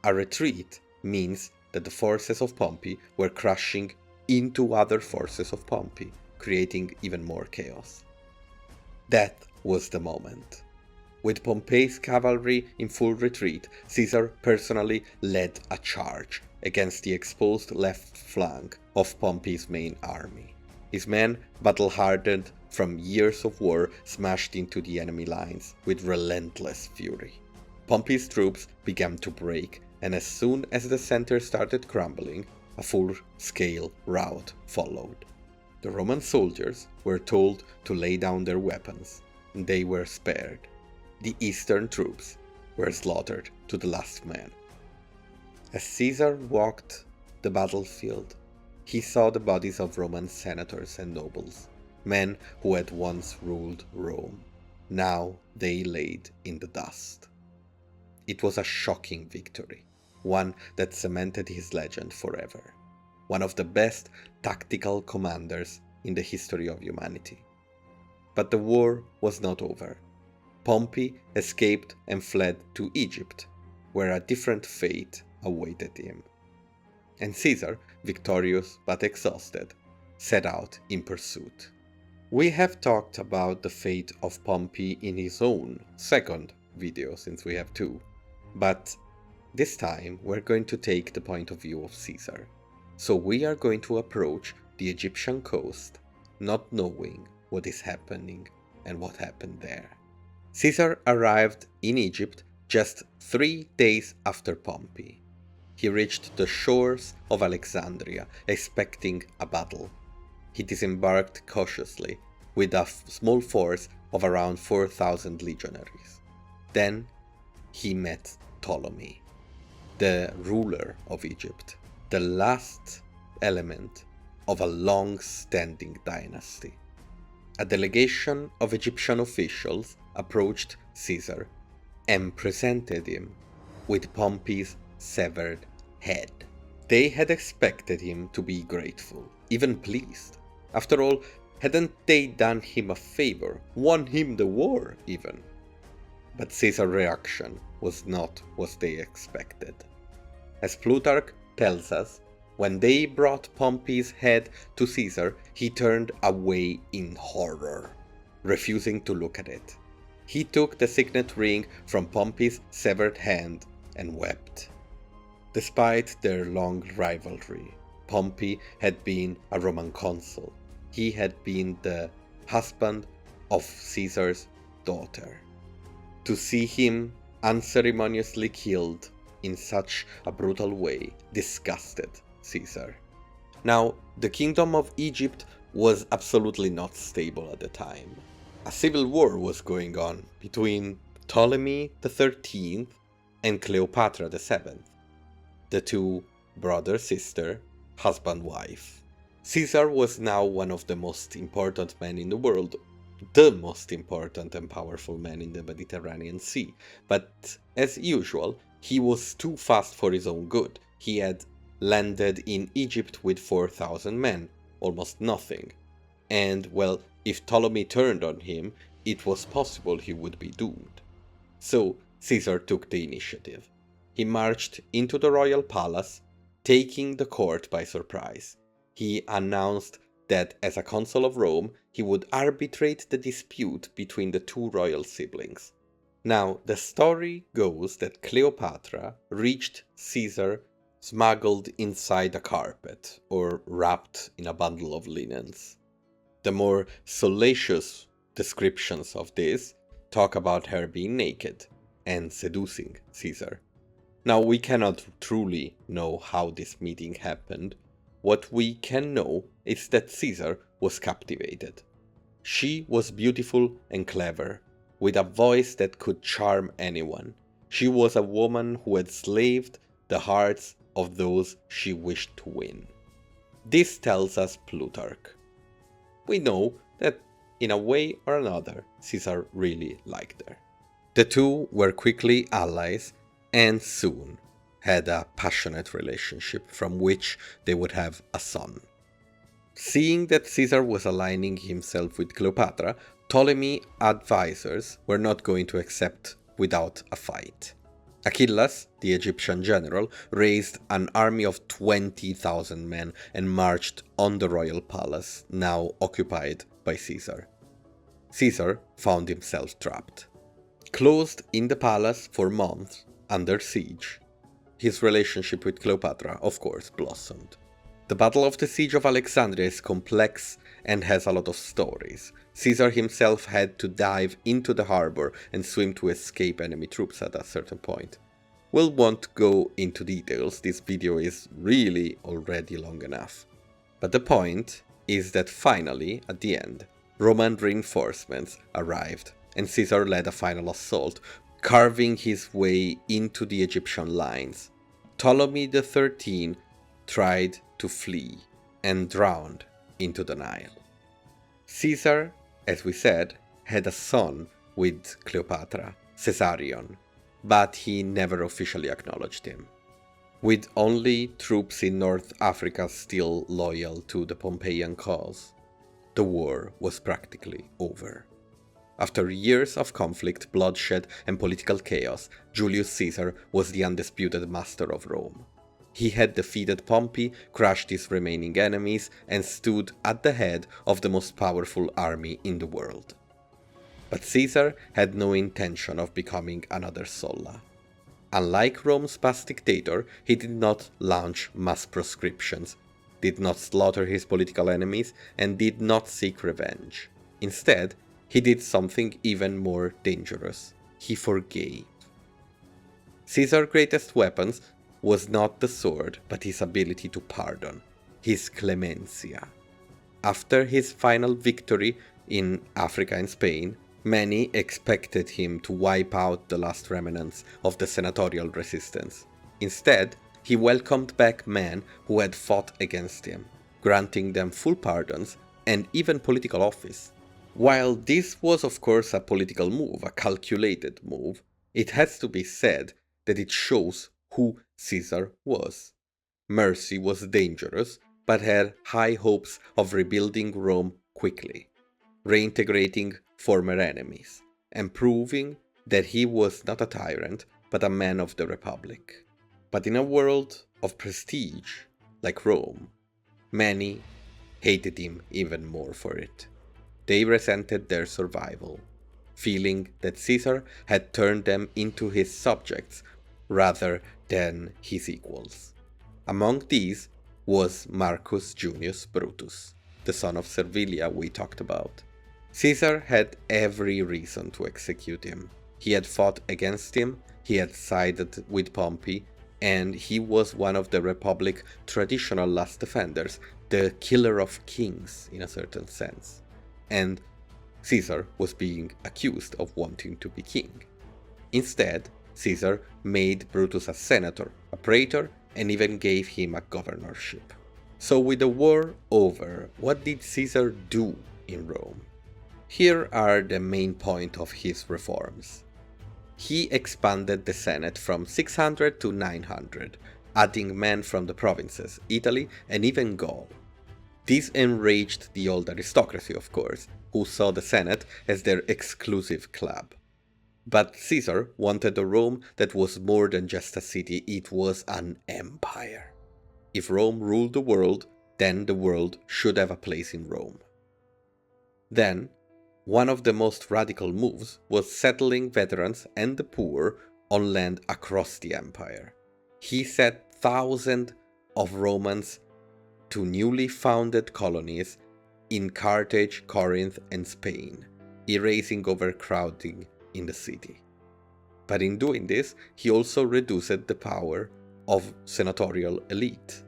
a retreat means that the forces of Pompey were crashing into other forces of Pompey, creating even more chaos. That was the moment. With Pompey's cavalry in full retreat, Caesar personally led a charge against the exposed left flank of Pompey's main army. His men, battle-hardened from years of war, smashed into the enemy lines with relentless fury. Pompey's troops began to break, and as soon as the center started crumbling, a full-scale rout followed. The Roman soldiers were told to lay down their weapons, and they were spared. The Eastern troops were slaughtered to the last man. As Caesar walked the battlefield, he saw the bodies of Roman senators and nobles, men who had once ruled Rome. Now they laid in the dust. It was a shocking victory, one that cemented his legend forever. One of the best tactical commanders in the history of humanity. But the war was not over. Pompey escaped and fled to Egypt, where a different fate awaited him. And Caesar, victorious but exhausted, set out in pursuit. We have talked about the fate of Pompey in his own second video, since we have two, but this time we're going to take the point of view of Caesar. So we are going to approach the Egyptian coast, not knowing what is happening and what happened there. Caesar arrived in Egypt just 3 days after Pompey. He reached the shores of Alexandria, expecting a battle. He disembarked cautiously, with a small force of around 4,000 legionaries. Then he met Ptolemy, the ruler of Egypt, the last element of a long-standing dynasty. A delegation of Egyptian officials approached Caesar and presented him with Pompey's severed head. They had expected him to be grateful, even pleased. After all, hadn't they done him a favor, won him the war even? But Caesar's reaction was not what they expected. As Plutarch tells us, when they brought Pompey's head to Caesar, he turned away in horror, refusing to look at it. He took the signet ring from Pompey's severed hand and wept. Despite their long rivalry, Pompey had been a Roman consul. He had been the husband of Caesar's daughter. To see him unceremoniously killed in such a brutal way disgusted Caesar. Now, the kingdom of Egypt was absolutely not stable at the time. A civil war was going on between Ptolemy the 13th and Cleopatra the 7th, the two brother-sister, husband-wife. Caesar was now one of the most important men in the world, the most important and powerful man in the Mediterranean Sea, but as usual, he was too fast for his own good. He had landed in Egypt with 4,000 men, almost nothing. And, well, if Ptolemy turned on him, it was possible he would be doomed. So, Caesar took the initiative. He marched into the royal palace, taking the court by surprise. He announced that as a consul of Rome, he would arbitrate the dispute between the two royal siblings. Now, the story goes that Cleopatra reached Caesar smuggled inside a carpet or wrapped in a bundle of linens. The more salacious descriptions of this talk about her being naked and seducing Caesar. Now, we cannot truly know how this meeting happened. What we can know is that Caesar was captivated. She was beautiful and clever, with a voice that could charm anyone. She was a woman who had slaved the hearts of those she wished to win. This tells us Plutarch. We know that in a way or another, Caesar really liked her. The two were quickly allies and soon had a passionate relationship from which they would have a son. Seeing that Caesar was aligning himself with Cleopatra, Ptolemy's advisors were not going to accept without a fight. Achillas, the Egyptian general, raised an army of 20,000 men and marched on the royal palace, now occupied by Caesar. Caesar found himself trapped. Closed in the palace for months, under siege, his relationship with Cleopatra, of course, blossomed. The Battle of the Siege of Alexandria is complex and has a lot of stories. Caesar himself had to dive into the harbor and swim to escape enemy troops at a certain point. We won't go into details, this video is really already long enough. But the point is that finally, at the end, Roman reinforcements arrived and Caesar led a final assault, carving his way into the Egyptian lines. Ptolemy the 13th tried to flee and drowned into the Nile. Caesar, as we said, had a son with Cleopatra, Caesarion, but he never officially acknowledged him. With only troops in North Africa still loyal to the Pompeian cause, the war was practically over. After years of conflict, bloodshed, and political chaos, Julius Caesar was the undisputed master of Rome. He had defeated Pompey, crushed his remaining enemies, and stood at the head of the most powerful army in the world. But Caesar had no intention of becoming another Sulla. Unlike Rome's past dictator, he did not launch mass proscriptions, did not slaughter his political enemies, and did not seek revenge. Instead, he did something even more dangerous. He forgave. Caesar's greatest weapons was not the sword, but his ability to pardon, his clemencia. After his final victory in Africa and Spain, many expected him to wipe out the last remnants of the senatorial resistance. Instead, he welcomed back men who had fought against him, granting them full pardons and even political office. While this was of course a political move, a calculated move, it has to be said that it shows who Caesar was. Mercy was dangerous, but had high hopes of rebuilding Rome quickly, reintegrating former enemies, and proving that he was not a tyrant, but a man of the Republic. But in a world of prestige, like Rome, many hated him even more for it. They resented their survival, feeling that Caesar had turned them into his subjects rather than his equals. Among these was Marcus Junius Brutus, the son of Servilia we talked about. Caesar had every reason to execute him. He had fought against him, he had sided with Pompey, and he was one of the Republic's traditional last defenders, the killer of kings in a certain sense. And Caesar was being accused of wanting to be king. Instead, Caesar made Brutus a senator, a praetor, and even gave him a governorship. So with the war over, what did Caesar do in Rome? Here are the main point of his reforms. He expanded the Senate from 600 to 900, adding men from the provinces, Italy, and even Gaul. This enraged the old aristocracy, of course, who saw the Senate as their exclusive club. But Caesar wanted a Rome that was more than just a city, it was an empire. If Rome ruled the world, then the world should have a place in Rome. Then, one of the most radical moves was settling veterans and the poor on land across the empire. He sent thousands of Romans to newly founded colonies in Carthage, Corinth, and Spain, erasing overcrowding in the city. But in doing this, he also reduced the power of senatorial elite,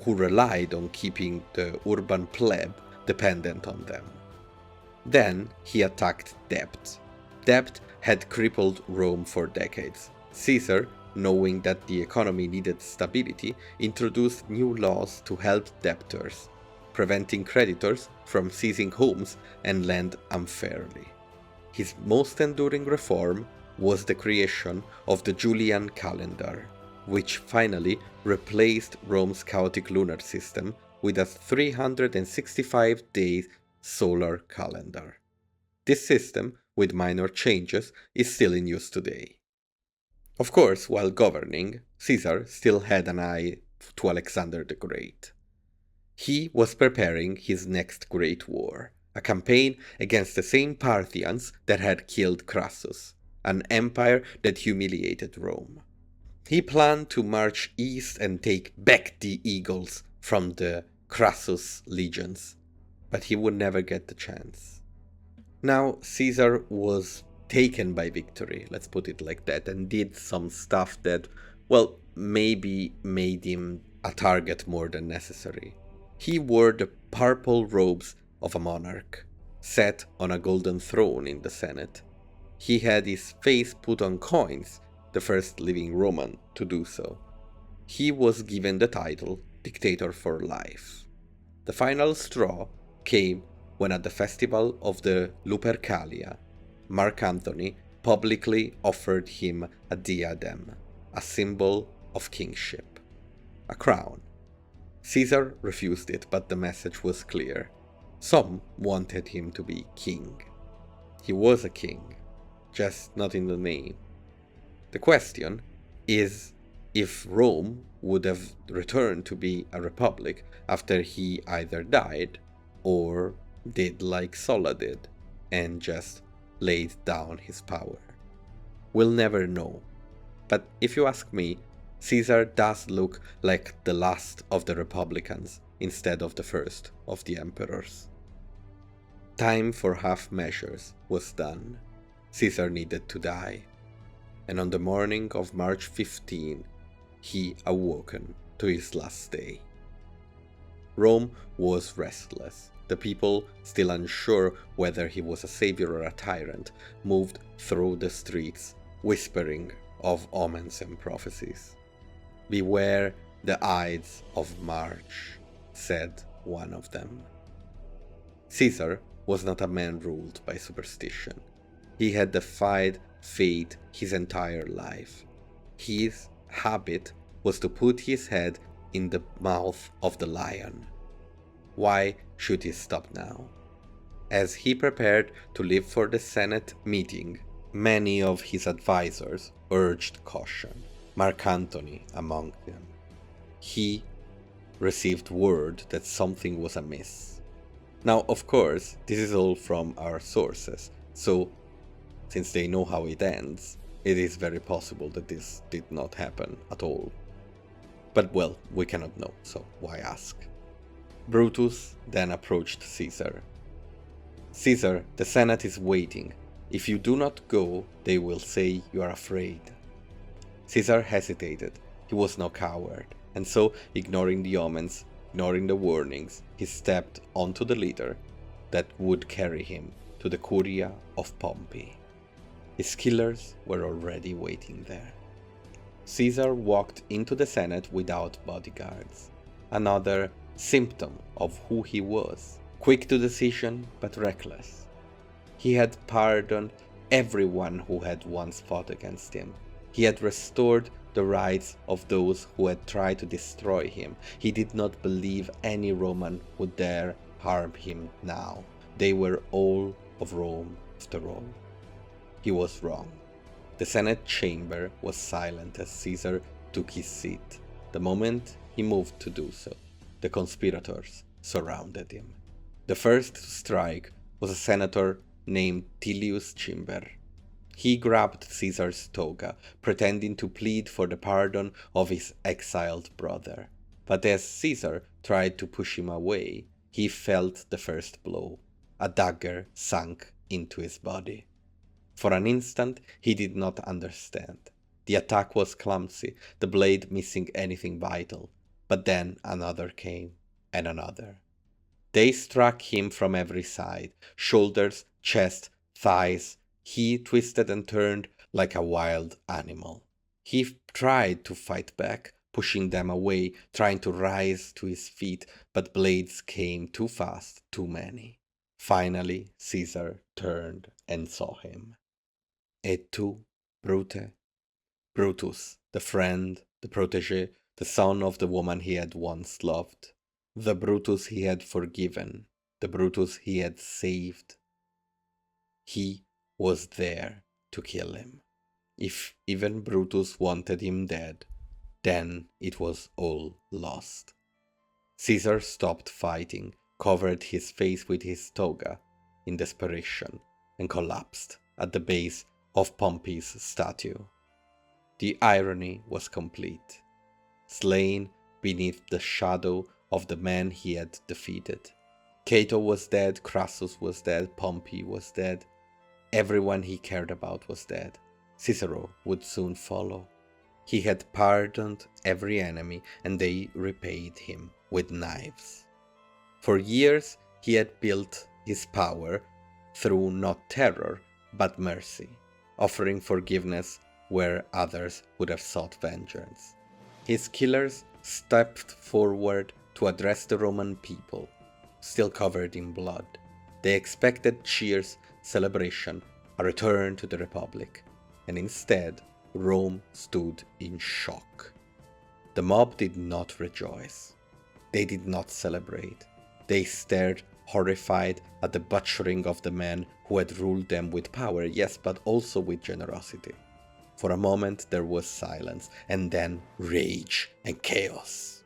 who relied on keeping the urban plebe dependent on them. Then he attacked debt. Debt had crippled Rome for decades. Caesar, knowing that the economy needed stability, introduced new laws to help debtors, preventing creditors from seizing homes and land unfairly. His most enduring reform was the creation of the Julian calendar, which finally replaced Rome's chaotic lunar system with a 365-day solar calendar. This system, with minor changes, is still in use today. Of course, while governing, Caesar still had an eye to Alexander the Great. He was preparing his next great war, a campaign against the same Parthians that had killed Crassus, an empire that humiliated Rome. He planned to march east and take back the eagles from the Crassus legions, but he would never get the chance. Now, Caesar was taken by victory, let's put it like that, and did some stuff that, well, maybe made him a target more than necessary. He wore the purple robes of a monarch, sat on a golden throne in the Senate. He had his face put on coins, the first living Roman to do so. He was given the title Dictator for Life. The final straw came when at the festival of the Lupercalia, Mark Antony publicly offered him a diadem, a symbol of kingship, a crown. Caesar refused it, but the message was clear. Some wanted him to be king. He was a king, just not in the name. The question is if Rome would have returned to be a republic after he either died or did like Sulla did and just laid down his power. We'll never know. But if you ask me, Caesar does look like the last of the Republicans instead of the first of the emperors. Time for half measures was done. Caesar needed to die. And on the morning of March 15, he awoken to his last day. Rome was restless. The people, still unsure whether he was a savior or a tyrant, moved through the streets, whispering of omens and prophecies. "Beware the Ides of March," said one of them. Caesar was not a man ruled by superstition. He had defied fate his entire life. His habit was to put his head in the mouth of the lion. Why should he stop now? As he prepared to leave for the Senate meeting, many of his advisors urged caution, Mark Antony among them. He received word that something was amiss. Now, of course, this is all from our sources, so since they know how it ends, it is very possible that this did not happen at all. But well, we cannot know, so why ask? Brutus then approached Caesar. Caesar, the Senate is waiting. If you do not go, they will say you are afraid. Caesar hesitated. He was no coward, and so, ignoring the omens, ignoring the warnings, he stepped onto the litter that would carry him to the Curia of Pompey. His killers were already waiting there. Caesar walked into the Senate without bodyguards, another symptom of who he was, quick to decision but reckless. He had pardoned everyone who had once fought against him. He had restored the rights of those who had tried to destroy him. He did not believe any Roman would dare harm him now. They were all of Rome after all. He was wrong. The Senate chamber was silent as Caesar took his seat. The moment he moved to do so, the conspirators surrounded him. The first to strike was a senator named Julius Caesar. He grabbed Caesar's toga, pretending to plead for the pardon of his exiled brother. But as Caesar tried to push him away, he felt the first blow. A dagger sunk into his body. For an instant, he did not understand. The attack was clumsy, the blade missing anything vital. But then another came, and another. They struck him from every side, shoulders, chest, thighs. He twisted and turned like a wild animal. He tried to fight back, pushing them away, trying to rise to his feet, but blades came too fast, too many. Finally, Caesar turned and saw him. Et tu, Brute? Brutus, the friend, the protege, the son of the woman he had once loved. The Brutus he had forgiven, the Brutus he had saved. He was there to kill him. If even Brutus wanted him dead, then it was all lost. Caesar stopped fighting, covered his face with his toga in desperation, and collapsed at the base of Pompey's statue. The irony was complete. Slain beneath the shadow of the man he had defeated. Cato was dead, Crassus was dead, Pompey was dead. Everyone he cared about was dead. Cicero would soon follow. He had pardoned every enemy, and they repaid him with knives. For years he had built his power through not terror, but mercy, offering forgiveness where others would have sought vengeance. His killers stepped forward to address the Roman people, still covered in blood. They expected cheers, celebration, a return to the Republic, and instead Rome stood in shock. The mob did not rejoice. They did not celebrate. They stared horrified at the butchering of the man who had ruled them with power, yes, but also with generosity. For a moment there was silence, and then rage and chaos.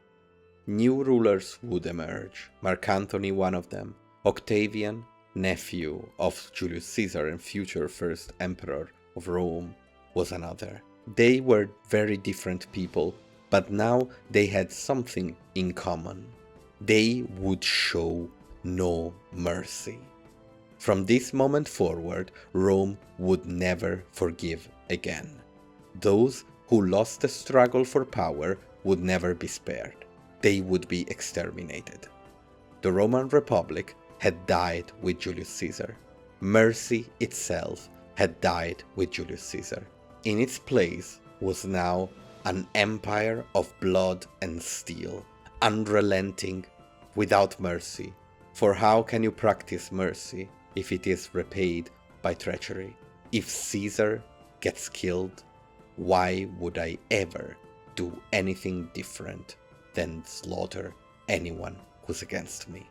New rulers would emerge, Mark Antony one of them, Octavian, nephew of Julius Caesar and future first emperor of Rome, was another. They were very different people, but now they had something in common. They would show no mercy. From this moment forward, Rome would never forgive again. Those who lost the struggle for power would never be spared. They would be exterminated. The Roman Republic had died with Julius Caesar. Mercy itself had died with Julius Caesar. In its place was now an empire of blood and steel, unrelenting, without mercy. For how can you practice mercy if it is repaid by treachery? If Caesar gets killed, why would I ever do anything different than slaughter anyone who's against me?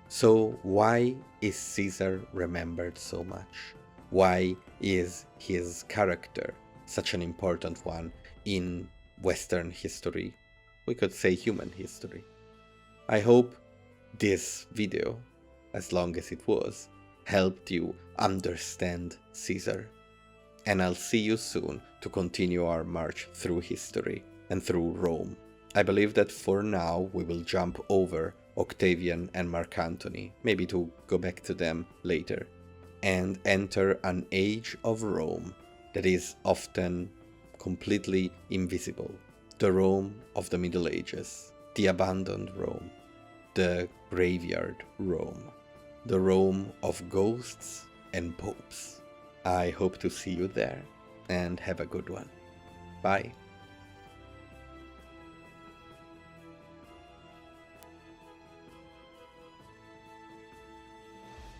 So why is Caesar remembered so much? Why is his character such an important one in Western history? We could say human history. I hope this video, as long as it was, helped you understand Caesar. And I'll see you soon to continue our march through history and through Rome. I believe that for now we will jump over Octavian and Mark Antony, maybe to go back to them later, and enter an age of Rome that is often completely invisible. The Rome of the Middle Ages, the abandoned Rome, the graveyard Rome, the Rome of ghosts and popes. I hope to see you there, and have a good one. Bye.